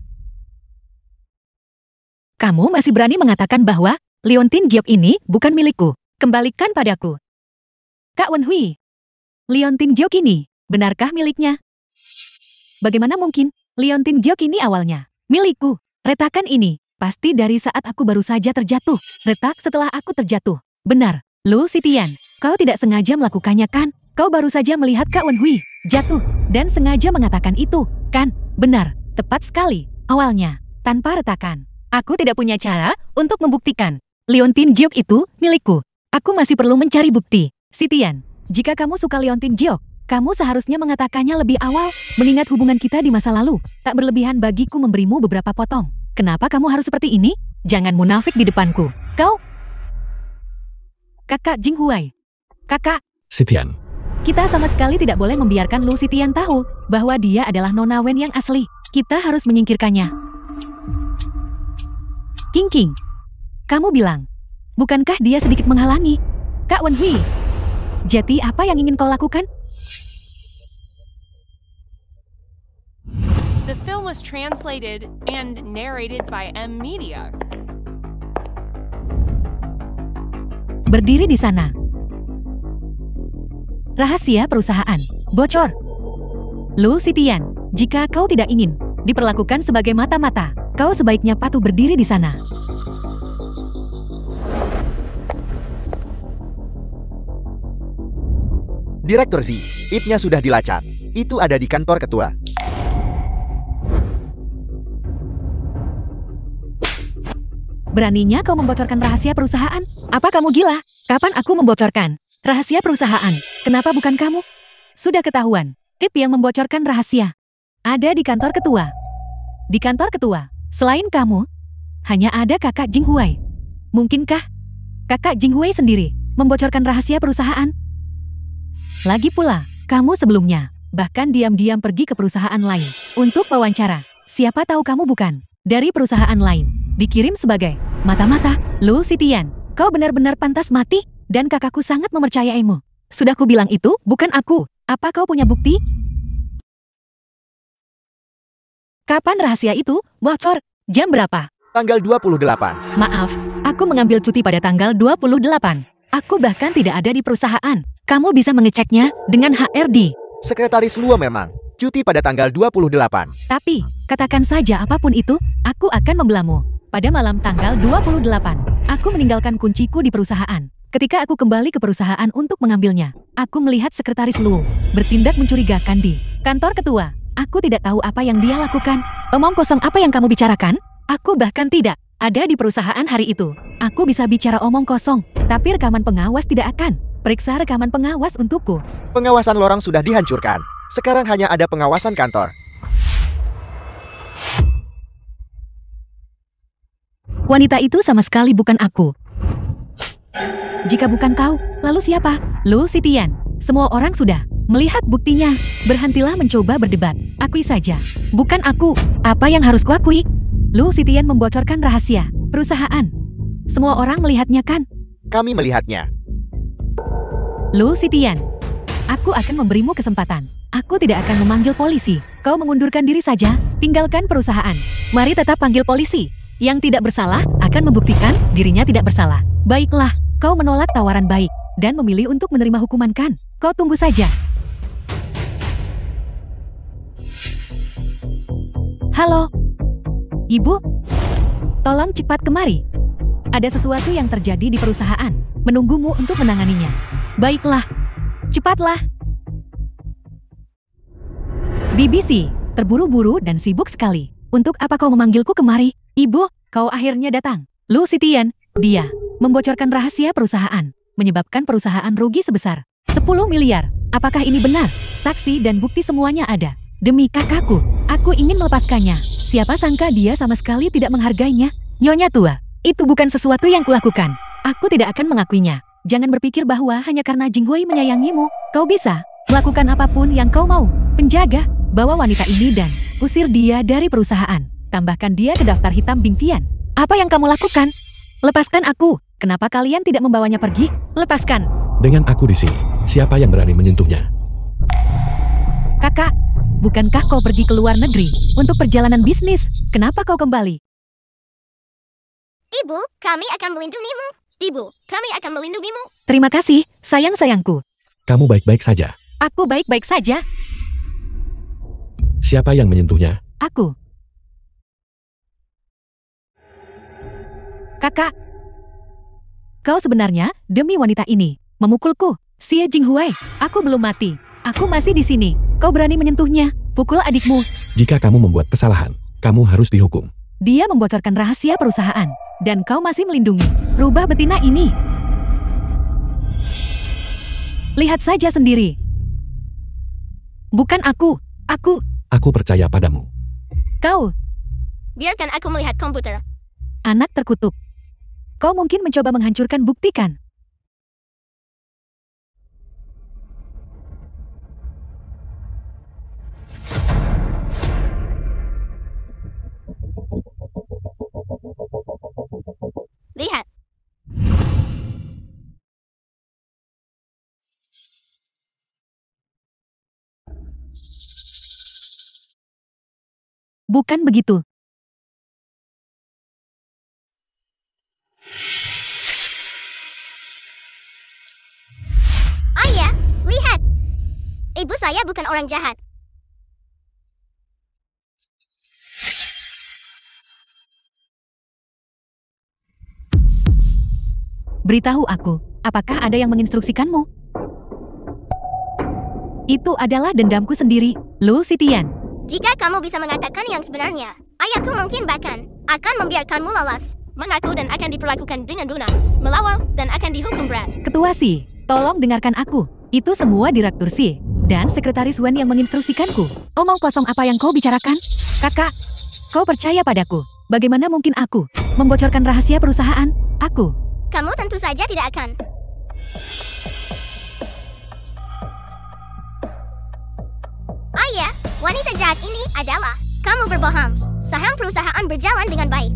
Kamu masih berani mengatakan bahwa Leontin Giok ini bukan milikku. Kembalikan padaku. Kak Wenhui, Leontin Giok ini, benarkah miliknya? Bagaimana mungkin? Leontin Giok ini awalnya milikku. Retakan ini pasti dari saat aku baru saja terjatuh. Retak setelah aku terjatuh. Benar, Lu Sitian, kau tidak sengaja melakukannya kan? Kau baru saja melihat Kak Wenhui jatuh dan sengaja mengatakan itu, kan? Benar, tepat sekali. Awalnya, tanpa retakan. Aku tidak punya cara untuk membuktikan. Leontin Giok itu milikku. Aku masih perlu mencari bukti. Sitian, jika kamu suka Leontin Giok, kamu seharusnya mengatakannya lebih awal. Mengingat hubungan kita di masa lalu, tak berlebihan bagiku memberimu beberapa potong. Kenapa kamu harus seperti ini? Jangan munafik di depanku. Kau... Kakak Jinghuai. Kakak, Sitian. kita sama sekali tidak boleh membiarkan Lu Sitian tahu bahwa dia adalah Nona Wen yang asli. Kita harus menyingkirkannya. King, kamu bilang, bukankah dia sedikit menghalangi? Kak Wenhui, jadi apa yang ingin kau lakukan? The film was translated and narrated by M Media. Berdiri di sana. Rahasia perusahaan. Bocor. Lu Sitian, jika kau tidak ingin diperlakukan sebagai mata-mata, kau sebaiknya patuh berdiri di sana. Direktur Z, IP-nya sudah dilacak. Itu ada di kantor ketua. Beraninya kau membocorkan rahasia perusahaan? Apa kamu gila? Kapan aku membocorkan rahasia perusahaan? Kenapa bukan kamu? Sudah ketahuan, IP yang membocorkan rahasia ada di kantor ketua. Di kantor ketua, selain kamu, hanya ada kakak Jinghuai. Mungkinkah kakak Jinghuai sendiri membocorkan rahasia perusahaan? Lagi pula, kamu sebelumnya bahkan diam-diam pergi ke perusahaan lain untuk wawancara. Siapa tahu kamu bukan dari perusahaan lain. Dikirim sebagai mata-mata. Lu Sitian, kau benar-benar pantas mati dan kakakku sangat mempercayaimu. Sudah ku bilang itu bukan aku. Apa kau punya bukti? Kapan rahasia itu bocor? Jam berapa? Tanggal 28. Maaf, aku mengambil cuti pada tanggal 28. Aku bahkan tidak ada di perusahaan. Kamu bisa mengeceknya dengan HRD. Sekretaris Luo memang cuti pada tanggal 28. Tapi, katakan saja apapun itu, aku akan membelamu. Pada malam tanggal 28, aku meninggalkan kunciku di perusahaan. Ketika aku kembali ke perusahaan untuk mengambilnya, aku melihat sekretaris Luo bertindak mencurigakan di kantor ketua. Aku tidak tahu apa yang dia lakukan. Omong kosong apa yang kamu bicarakan? Aku bahkan tidak ada di perusahaan hari itu. Aku bisa bicara omong kosong, tapi rekaman pengawas tidak akan. Periksa rekaman pengawas untukku. Pengawasan lorong sudah dihancurkan. Sekarang hanya ada pengawasan kantor. Wanita itu sama sekali bukan aku. Jika bukan kau, lalu siapa? Lu Sitian. Semua orang sudah melihat buktinya. Berhentilah mencoba berdebat. Akui saja. Bukan aku. Apa yang harus kuakui? Lu Sitian membocorkan rahasia perusahaan. Semua orang melihatnya kan? Kami melihatnya. Lu Sitian. Aku akan memberimu kesempatan. Aku tidak akan memanggil polisi. Kau mengundurkan diri saja. Tinggalkan perusahaan. Mari tetap panggil polisi. Yang tidak bersalah akan membuktikan dirinya tidak bersalah. Baiklah, kau menolak tawaran baik dan memilih untuk menerima hukuman kan? Kau tunggu saja. Halo, Ibu. Tolong cepat kemari. Ada sesuatu yang terjadi di perusahaan. Menunggumu untuk menanganinya. Baiklah, cepatlah. BBC, terburu-buru dan sibuk sekali. Untuk apa kau memanggilku kemari? Ibu, kau akhirnya datang. Lu Sitian, dia membocorkan rahasia perusahaan, menyebabkan perusahaan rugi sebesar 10 miliar. Apakah ini benar? Saksi dan bukti semuanya ada. Demi kakakku, aku ingin melepaskannya. Siapa sangka dia sama sekali tidak menghargainya. Nyonya tua, itu bukan sesuatu yang kulakukan. Aku tidak akan mengakuinya. Jangan berpikir bahwa hanya karena Jinghui menyayangimu, kau bisa melakukan apapun yang kau mau. Penjaga, bawa wanita ini dan usir dia dari perusahaan. Tambahkan dia ke daftar hitam Bing Tian. Apa yang kamu lakukan? Lepaskan aku. Kenapa kalian tidak membawanya pergi? Lepaskan. Dengan aku di sini, siapa yang berani menyentuhnya? Kakak, bukankah kau pergi ke luar negeri untuk perjalanan bisnis? Kenapa kau kembali? Ibu, kami akan melindungimu. Ibu, kami akan melindungimu. Terima kasih, sayang-sayangku. Kamu baik-baik saja. Aku baik-baik saja. Siapa yang menyentuhnya? Aku. Kakak, kau sebenarnya demi wanita ini memukulku. Xie Jinghui, aku belum mati. Aku masih di sini. Kau berani menyentuhnya. Pukul adikmu. Jika kamu membuat kesalahan, kamu harus dihukum. Dia membocorkan rahasia perusahaan. Dan kau masih melindungi. Rubah betina ini. Lihat saja sendiri. Bukan aku. Aku percaya padamu. Kau, Biarkan aku melihat komputer. anak terkutuk. Kau mungkin mencoba menghancurkan bukti kan? Lihat. Bukan begitu. Ayah, lihat. Ibu saya bukan orang jahat. Beritahu aku, apakah ada yang menginstruksikanmu? Itu adalah dendamku sendiri, Lu Sitian. Jika kamu bisa mengatakan yang sebenarnya, ayahku mungkin bahkan akan membiarkanmu lolos, mengaku dan akan diperlakukan dengan lunak, melawal dan akan dihukum berat. Ketua Si, tolong dengarkan aku. Itu semua Direktur Si dan Sekretaris Wen yang menginstruksikanku. Omong kosong apa yang kau bicarakan? Kakak, kau percaya padaku. Bagaimana mungkin aku membocorkan rahasia perusahaan? Aku. Kamu tentu saja tidak akan. Ayah, wanita jahat ini adalah kamu berbohong. Saham perusahaan berjalan dengan baik.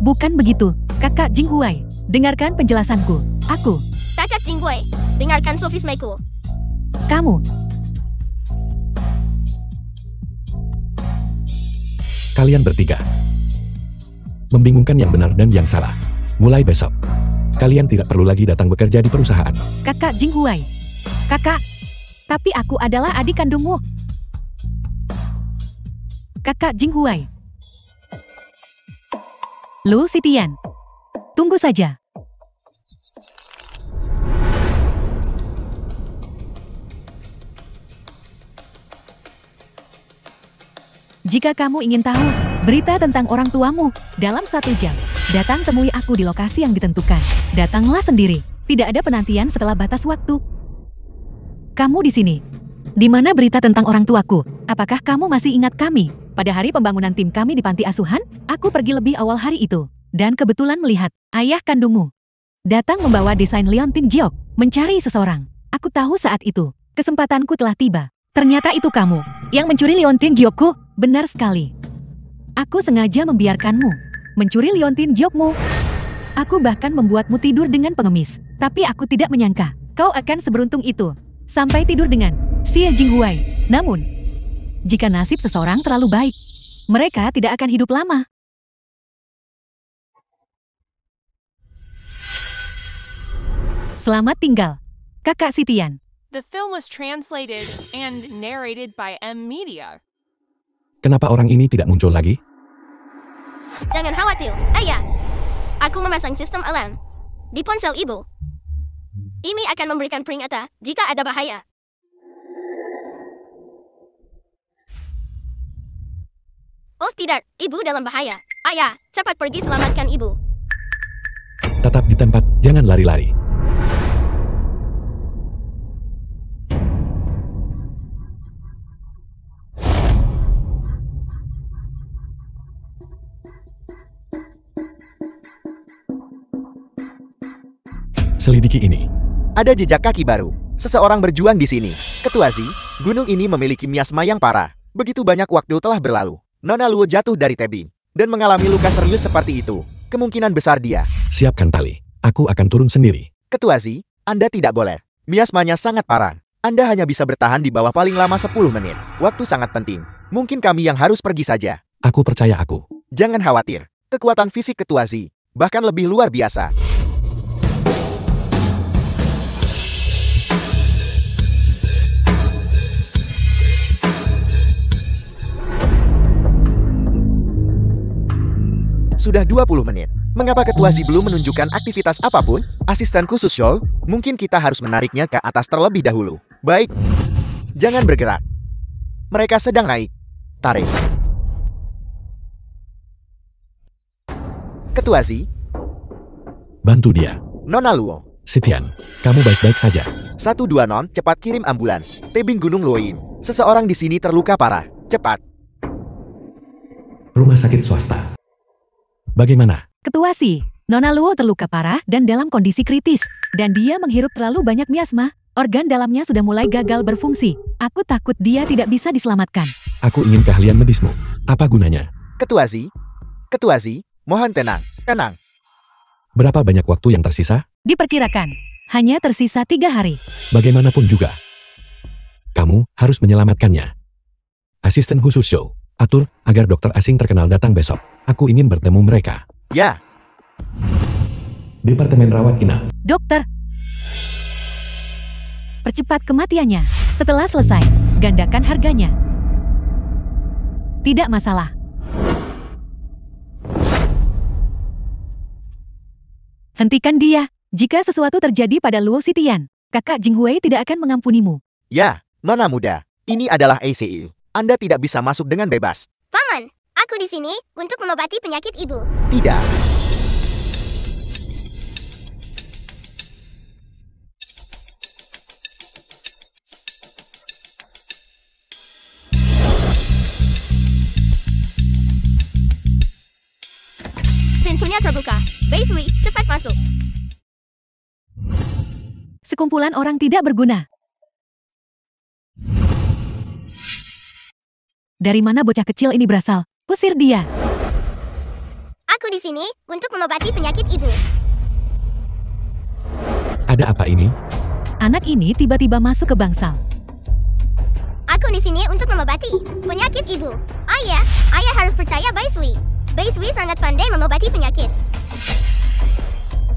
Bukan begitu, Kakak Jinghui. Dengarkan penjelasanku. Aku, Kakak Jinghui, dengarkan sofismeku. kamu, Kalian bertiga membingungkan yang benar dan yang salah. Mulai besok, kalian tidak perlu lagi datang bekerja di perusahaan. Kakak Jinghui. Kakak, tapi aku adalah adik kandungmu. Kakak Jinghui. Lu Sitian. Tunggu saja. Jika kamu ingin tahu berita tentang orang tuamu dalam 1 jam, datang temui aku di lokasi yang ditentukan. Datanglah sendiri. Tidak ada penantian setelah batas waktu. Kamu di sini. Di mana berita tentang orang tuaku? Apakah kamu masih ingat kami? Pada hari pembangunan tim kami di panti asuhan, aku pergi lebih awal hari itu. Dan kebetulan melihat ayah kandungmu datang membawa desain Leontin Jiok mencari seseorang. Aku tahu saat itu, kesempatanku telah tiba. Ternyata itu kamu yang mencuri Leontin Jiokku. Benar sekali. Aku sengaja membiarkanmu mencuri Leontin Jiokmu. Aku bahkan membuatmu tidur dengan pengemis. Tapi aku tidak menyangka kau akan seberuntung itu. Sampai tidur dengan Xie Jinghuai. Namun, jika nasib seseorang terlalu baik, mereka tidak akan hidup lama. Selamat tinggal, Kakak Sitian. The film was translated and narrated by M Media. Kenapa orang ini tidak muncul lagi? Jangan khawatir, ayah. Aku memasang sistem alarm di ponsel ibu. Ini akan memberikan peringatan jika ada bahaya. Oh tidak, ibu dalam bahaya. Ayah, cepat pergi selamatkan ibu. Tetap di tempat, jangan lari-lari. Selidiki ini. Ada jejak kaki baru. Seseorang berjuang di sini. Ketua Z, gunung ini memiliki miasma yang parah. Begitu banyak waktu telah berlalu. Nona Luo jatuh dari tebing dan mengalami luka serius seperti itu. Kemungkinan besar dia. Siapkan tali. Aku akan turun sendiri. Ketua Z, Anda tidak boleh. Miasmanya sangat parah. Anda hanya bisa bertahan di bawah paling lama 10 menit. Waktu sangat penting. Mungkin kami yang harus pergi saja. Aku percaya aku. Jangan khawatir. Kekuatan fisik Ketua Z bahkan lebih luar biasa. Sudah 20 menit. Mengapa Ketua Z belum menunjukkan aktivitas apapun? Asisten khusus Shoal, mungkin kita harus menariknya ke atas terlebih dahulu. Baik. Jangan bergerak. Mereka sedang naik. Tarik. Ketua Z, Bantu dia. Nona Luo. Sitian, kamu baik-baik saja. 1-2 non, cepat kirim ambulans. Tebing Gunung Luoyin. Seseorang di sini terluka parah. Cepat. Rumah sakit swasta. Bagaimana? Ketua Si, Nona Luo terluka parah dan dalam kondisi kritis. Dan dia menghirup terlalu banyak miasma. Organ dalamnya sudah mulai gagal berfungsi. Aku takut dia tidak bisa diselamatkan. Aku ingin keahlian medismu. Apa gunanya? Ketua Z, mohon tenang, tenang. Berapa banyak waktu yang tersisa? Diperkirakan, hanya tersisa 3 hari. Bagaimanapun juga. Kamu harus menyelamatkannya. Asisten khusus Show, atur agar dokter asing terkenal datang besok. Aku ingin bertemu mereka. Ya, Departemen rawat inap. Dokter, percepat kematiannya. Setelah selesai, gandakan harganya. Tidak masalah. Hentikan dia. Jika sesuatu terjadi pada Luo Sitian, kakak Jinghui tidak akan mengampunimu. ya, Nona muda. Ini adalah ACU. Anda tidak bisa masuk dengan bebas. Paman, aku di sini untuk mengobati penyakit ibu. Tidak. Pintunya terbuka. Baisui, cepat masuk. Sekumpulan orang tidak berguna. Dari mana bocah kecil ini berasal? Kusir dia. Aku di sini untuk mengobati penyakit ibu. Ada apa ini? Anak ini tiba-tiba masuk ke bangsal. Aku di sini untuk mengobati penyakit ibu. Ayah harus percaya Baisui. Baisui sangat pandai mengobati penyakit.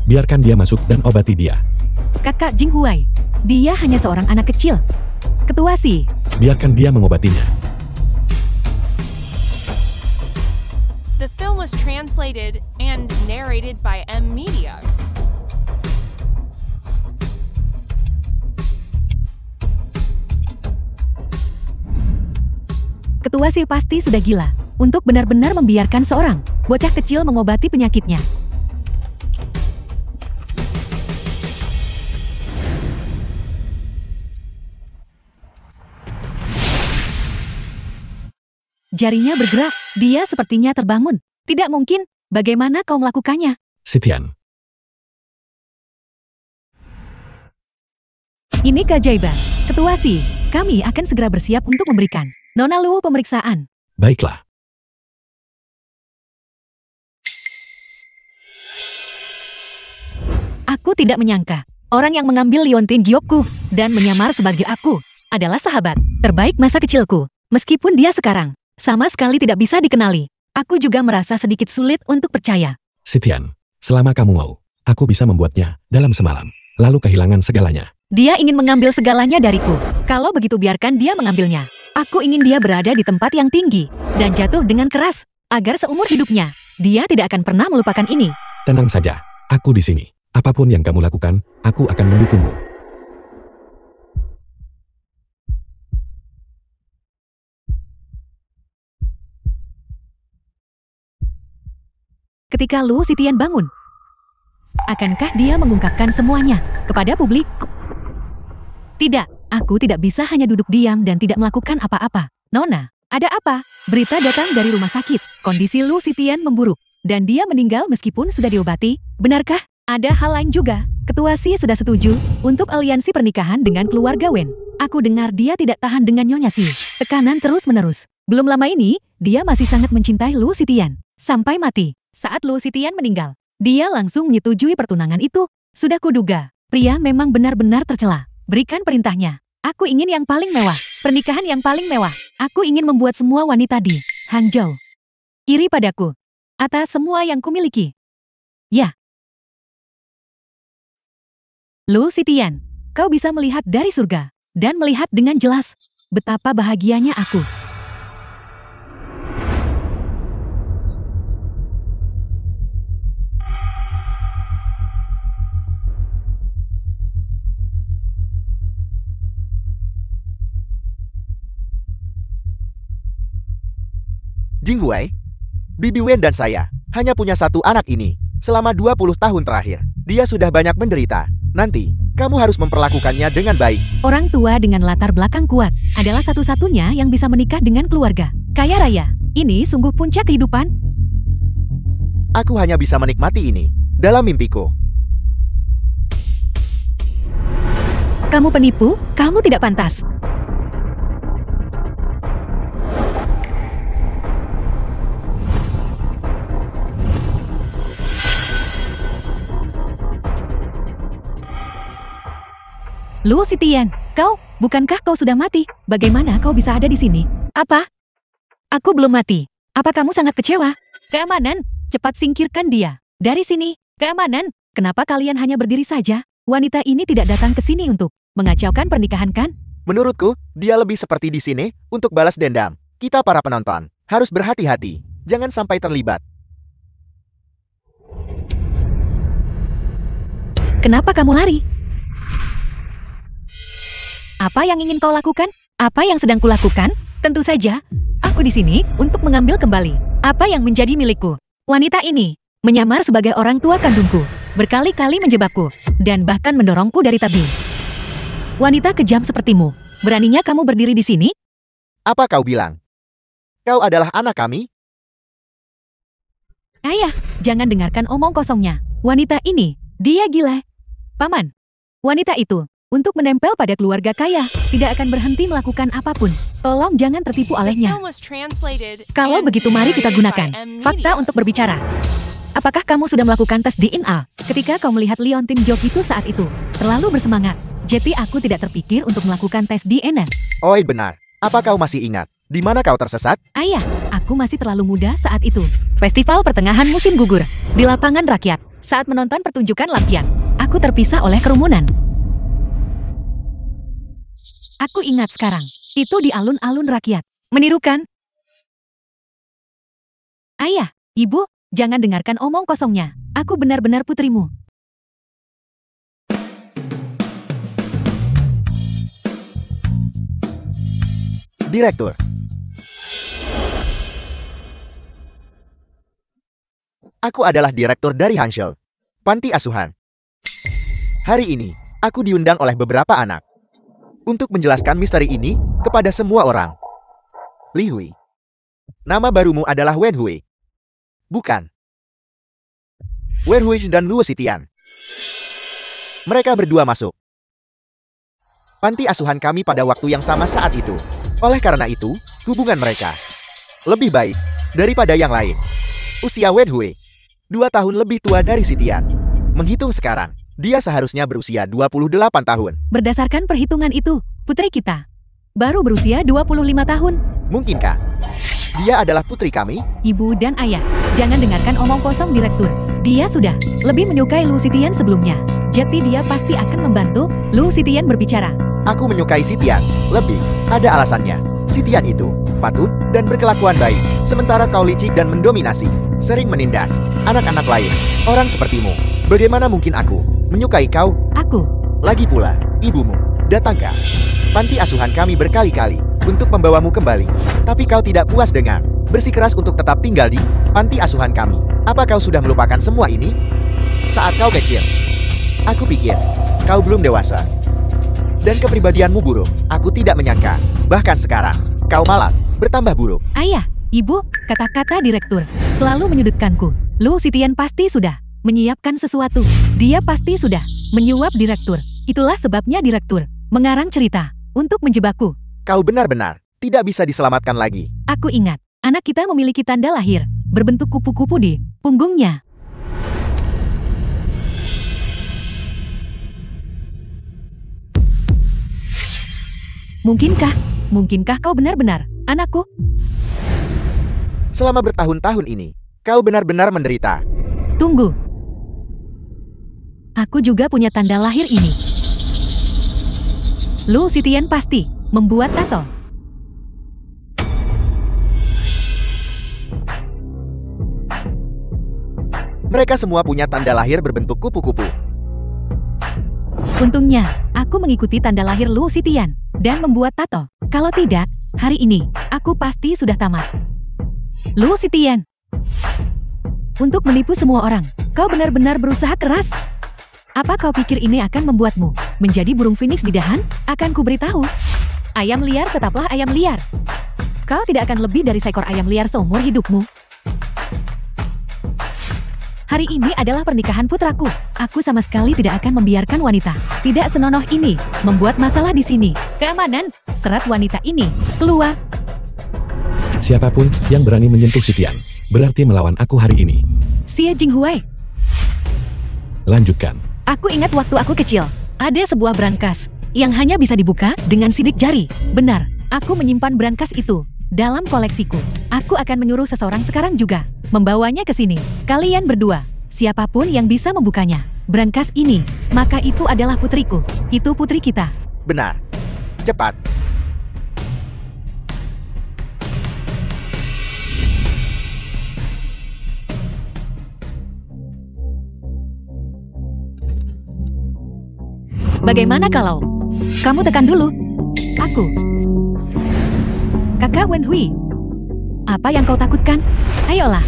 Biarkan dia masuk dan obati dia. Kakak Jinghuai, dia hanya seorang anak kecil. Ketua Si, Biarkan dia mengobatinya. The film was translated and narrated by M Media. Ketua Si pasti sudah gila untuk benar-benar membiarkan seorang bocah kecil mengobati penyakitnya. Jarinya bergerak. Dia sepertinya terbangun. Tidak mungkin. Bagaimana kau melakukannya? Sitian, Ini keajaiban. Ketua Si, kami akan segera bersiap untuk memberikan Nona Lu pemeriksaan. baiklah. Aku tidak menyangka, orang yang mengambil liontin giokku dan menyamar sebagai aku adalah sahabat terbaik masa kecilku. Meskipun dia sekarang sama sekali tidak bisa dikenali, aku juga merasa sedikit sulit untuk percaya. Sitian, selama kamu mau, aku bisa membuatnya dalam semalam, lalu kehilangan segalanya. Dia ingin mengambil segalanya dariku. Kalau begitu biarkan dia mengambilnya. Aku ingin dia berada di tempat yang tinggi dan jatuh dengan keras, agar seumur hidupnya, dia tidak akan pernah melupakan ini. Tenang saja, aku di sini. Apapun yang kamu lakukan, aku akan mendukungmu. Ketika Lu Sitian bangun, akankah dia mengungkapkan semuanya kepada publik? Tidak, aku tidak bisa hanya duduk diam dan tidak melakukan apa-apa. Nona, ada apa? Berita datang dari rumah sakit. Kondisi Lu Sitian memburuk, dan dia meninggal meskipun sudah diobati. Benarkah? Ada hal lain juga. Ketua Si sudah setuju untuk aliansi pernikahan dengan keluarga Wen. Aku dengar dia tidak tahan dengan Nyonya Si. Tekanan terus-menerus. Belum lama ini, dia masih sangat mencintai Lu Sitian. Sampai mati. Saat Lu Sitian meninggal, dia langsung menyetujui pertunangan itu. Sudah kuduga, pria memang benar-benar tercela. Berikan perintahnya. Aku ingin yang paling mewah. Pernikahan yang paling mewah. Aku ingin membuat semua wanita di Hangzhou iri padaku atas semua yang kumiliki. Ya. Lu Sitian, kau bisa melihat dari surga dan melihat dengan jelas betapa bahagianya aku. Jinghuai, Bibi Wen dan saya hanya punya satu anak ini. Selama 20 tahun terakhir, dia sudah banyak menderita. Nanti, kamu harus memperlakukannya dengan baik. Orang tua dengan latar belakang kuat adalah satu-satunya yang bisa menikah dengan keluarga kaya raya. Ini sungguh puncak kehidupan. Aku hanya bisa menikmati ini dalam mimpiku. Kamu penipu, kamu tidak pantas. Lu Sitian, bukankah kau sudah mati? Bagaimana kau bisa ada di sini? Apa? Aku belum mati. Apa kamu sangat kecewa? Keamanan, cepat singkirkan dia. Dari sini, keamanan, kenapa kalian hanya berdiri saja? Wanita ini tidak datang ke sini untuk mengacaukan pernikahan kan? Menurutku, dia lebih seperti di sini untuk balas dendam. Kita para penonton harus berhati-hati. Jangan sampai terlibat. Kenapa kamu lari? Apa yang ingin kau lakukan? Apa yang sedang kulakukan? Tentu saja, aku di sini untuk mengambil kembali apa yang menjadi milikku. Wanita ini menyamar sebagai orang tua kandungku, berkali-kali menjebakku, dan bahkan mendorongku dari tabing. Wanita kejam sepertimu, beraninya kamu berdiri di sini? Apa kau bilang? Kau adalah anak kami? Ayah, jangan dengarkan omong kosongnya. Wanita ini, dia gila. Paman, wanita itu untuk menempel pada keluarga kaya, tidak akan berhenti melakukan apapun. Tolong jangan tertipu olehnya. Kalau begitu mari kita gunakan fakta untuk berbicara. Apakah kamu sudah melakukan tes DNA? Ketika kau melihat liontin Jok itu saat itu, terlalu bersemangat. Jadi aku tidak terpikir untuk melakukan tes DNA. Oi benar. Apa kau masih ingat? Di mana kau tersesat? Ayah, aku masih terlalu muda saat itu. Festival pertengahan musim gugur. Di lapangan rakyat, saat menonton pertunjukan lampion. Aku terpisah oleh kerumunan. Aku ingat sekarang, itu di alun-alun rakyat. Menirukan? Ayah, ibu, jangan dengarkan omong kosongnya. Aku benar-benar putrimu. Direktur. Aku adalah direktur dari Hangzhou, panti asuhan. Hari ini, aku diundang oleh beberapa anak untuk menjelaskan misteri ini kepada semua orang. Li Hui, Nama barumu adalah Wen Hui. Bukan. Wen Hui dan Luo Xitian. Mereka berdua masuk panti asuhan kami pada waktu yang sama saat itu. Oleh karena itu, hubungan mereka lebih baik daripada yang lain. Usia Wen Hui 2 tahun lebih tua dari Xitian. Menghitung sekarang, dia seharusnya berusia 28 tahun. Berdasarkan perhitungan itu, putri kita baru berusia 25 tahun. Mungkinkah dia adalah putri kami? Ibu dan ayah, jangan dengarkan omong kosong direktur. Dia sudah lebih menyukai Luo Xitian sebelumnya. Jadi dia pasti akan membantu Luo Xitian berbicara. Aku menyukai Xitian lebih. Ada alasannya. Xitian itu patut dan berkelakuan baik. Sementara kau licik dan mendominasi. Sering menindas anak-anak lain. Orang sepertimu. Bagaimana mungkin aku menyukai kau? Aku. Lagi pula, ibumu datang ke panti asuhan kami berkali-kali untuk membawamu kembali. Tapi kau tidak puas dengan bersikeras untuk tetap tinggal di panti asuhan kami. Apa kau sudah melupakan semua ini? Saat kau kecil, aku pikir kau belum dewasa. Dan kepribadianmu buruk. Aku tidak menyangka. Bahkan sekarang, kau malah bertambah buruk. Ayah, ibu, kata-kata direktur selalu menyudutkanku. Luo Xitian pasti sudah menyiapkan sesuatu. Dia pasti sudah menyuap direktur. Itulah sebabnya direktur mengarang cerita untuk menjebakku. Kau benar-benar tidak bisa diselamatkan lagi. Aku ingat, anak kita memiliki tanda lahir berbentuk kupu-kupu di punggungnya. Mungkinkah kau benar-benar anakku? Selama bertahun-tahun ini, kau benar-benar menderita. Tunggu. Aku juga punya tanda lahir ini. Luo Xitian pasti membuat tato. Mereka semua punya tanda lahir berbentuk kupu-kupu. Untungnya, aku mengikuti tanda lahir Luo Xitian dan membuat tato. Kalau tidak, hari ini, aku pasti sudah tamat. Luo Xitian, untuk menipu semua orang, kau benar-benar berusaha keras. Apa kau pikir ini akan membuatmu menjadi burung phoenix di dahan? Akan kuberitahu. Ayam liar tetaplah ayam liar. Kau tidak akan lebih dari seekor ayam liar seumur hidupmu. Hari ini adalah pernikahan putraku. Aku sama sekali tidak akan membiarkan wanita tidak senonoh ini membuat masalah di sini. Keamanan, serat wanita ini keluar. Siapapun yang berani menyentuh Xitian, berarti melawan aku hari ini. Xie Jinghuai. Lanjutkan. Aku ingat waktu aku kecil, ada sebuah brankas yang hanya bisa dibuka dengan sidik jari. Benar, aku menyimpan brankas itu dalam koleksiku. Aku akan menyuruh seseorang sekarang juga membawanya ke sini. Kalian berdua, siapapun yang bisa membukanya, brankas ini, maka itu adalah putriku. Itu putri kita. Benar. Cepat. Bagaimana kalau kamu tekan dulu? Aku. Kakak Wen Hui. Apa yang kau takutkan? Ayolah.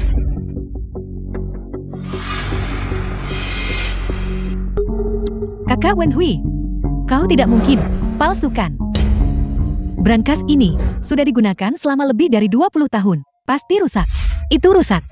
Kakak Wen Hui, kau tidak mungkin palsukan. Brankas ini sudah digunakan selama lebih dari 20 tahun. Pasti rusak. Itu rusak.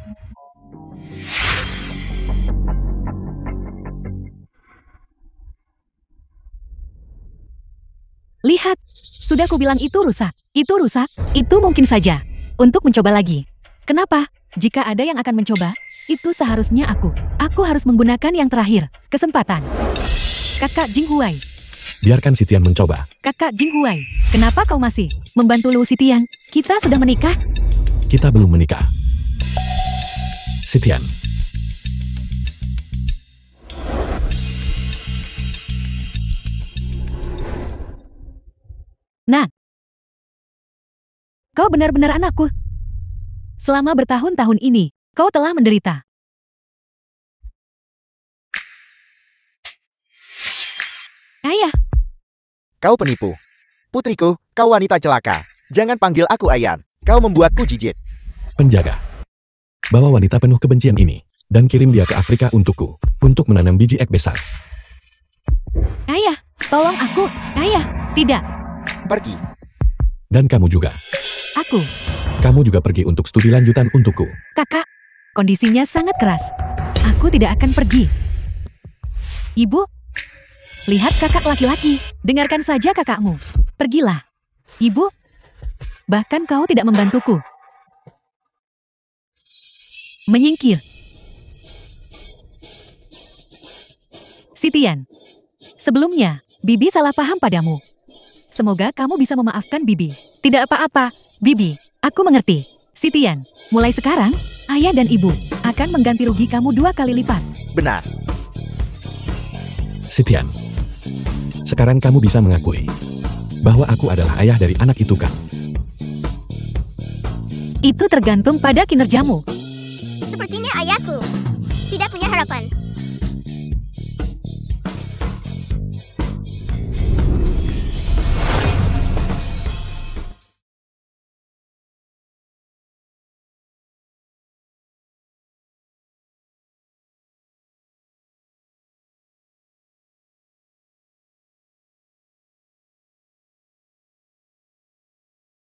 Lihat, sudah kubilang itu rusak. Itu rusak. Itu mungkin saja untuk mencoba lagi. Kenapa? Jika ada yang akan mencoba, itu seharusnya aku. Aku harus menggunakan yang terakhir. Kesempatan. Kakak Jinghuai. Biarkan Xitian mencoba. Kakak Jinghuai, kenapa kau masih membantu Luo Xitian? Kita sudah menikah. Kita belum menikah. Xitian. Nah, kau benar-benar anakku. Selama bertahun-tahun ini, kau telah menderita. Ayah. Kau penipu. Putriku, kau wanita celaka. Jangan panggil aku ayam. Kau membuatku jijik. Penjaga. Bawa wanita penuh kebencian ini dan kirim dia ke Afrika untukku, untuk menanam biji ek besar. Ayah, tolong aku. Ayah, tidak. Pergi. Dan kamu juga. Aku Kamu juga pergi untuk studi lanjutan untukku. Kakak, kondisinya sangat keras. Aku tidak akan pergi. Ibu, lihat kakak laki-laki. Dengarkan saja kakakmu. Pergilah. Ibu, bahkan kau tidak membantuku. Menyingkir. Sitian. Sebelumnya, Bibi salah paham padamu. Semoga kamu bisa memaafkan Bibi. Tidak apa-apa, Bibi. Aku mengerti. Sitian, mulai sekarang, ayah dan ibu akan mengganti rugi kamu 2 kali lipat. Benar. Sitian, sekarang kamu bisa mengakui bahwa aku adalah ayah dari anak itu kan? Itu tergantung pada kinerjamu. Sepertinya ayahku tidak punya harapan.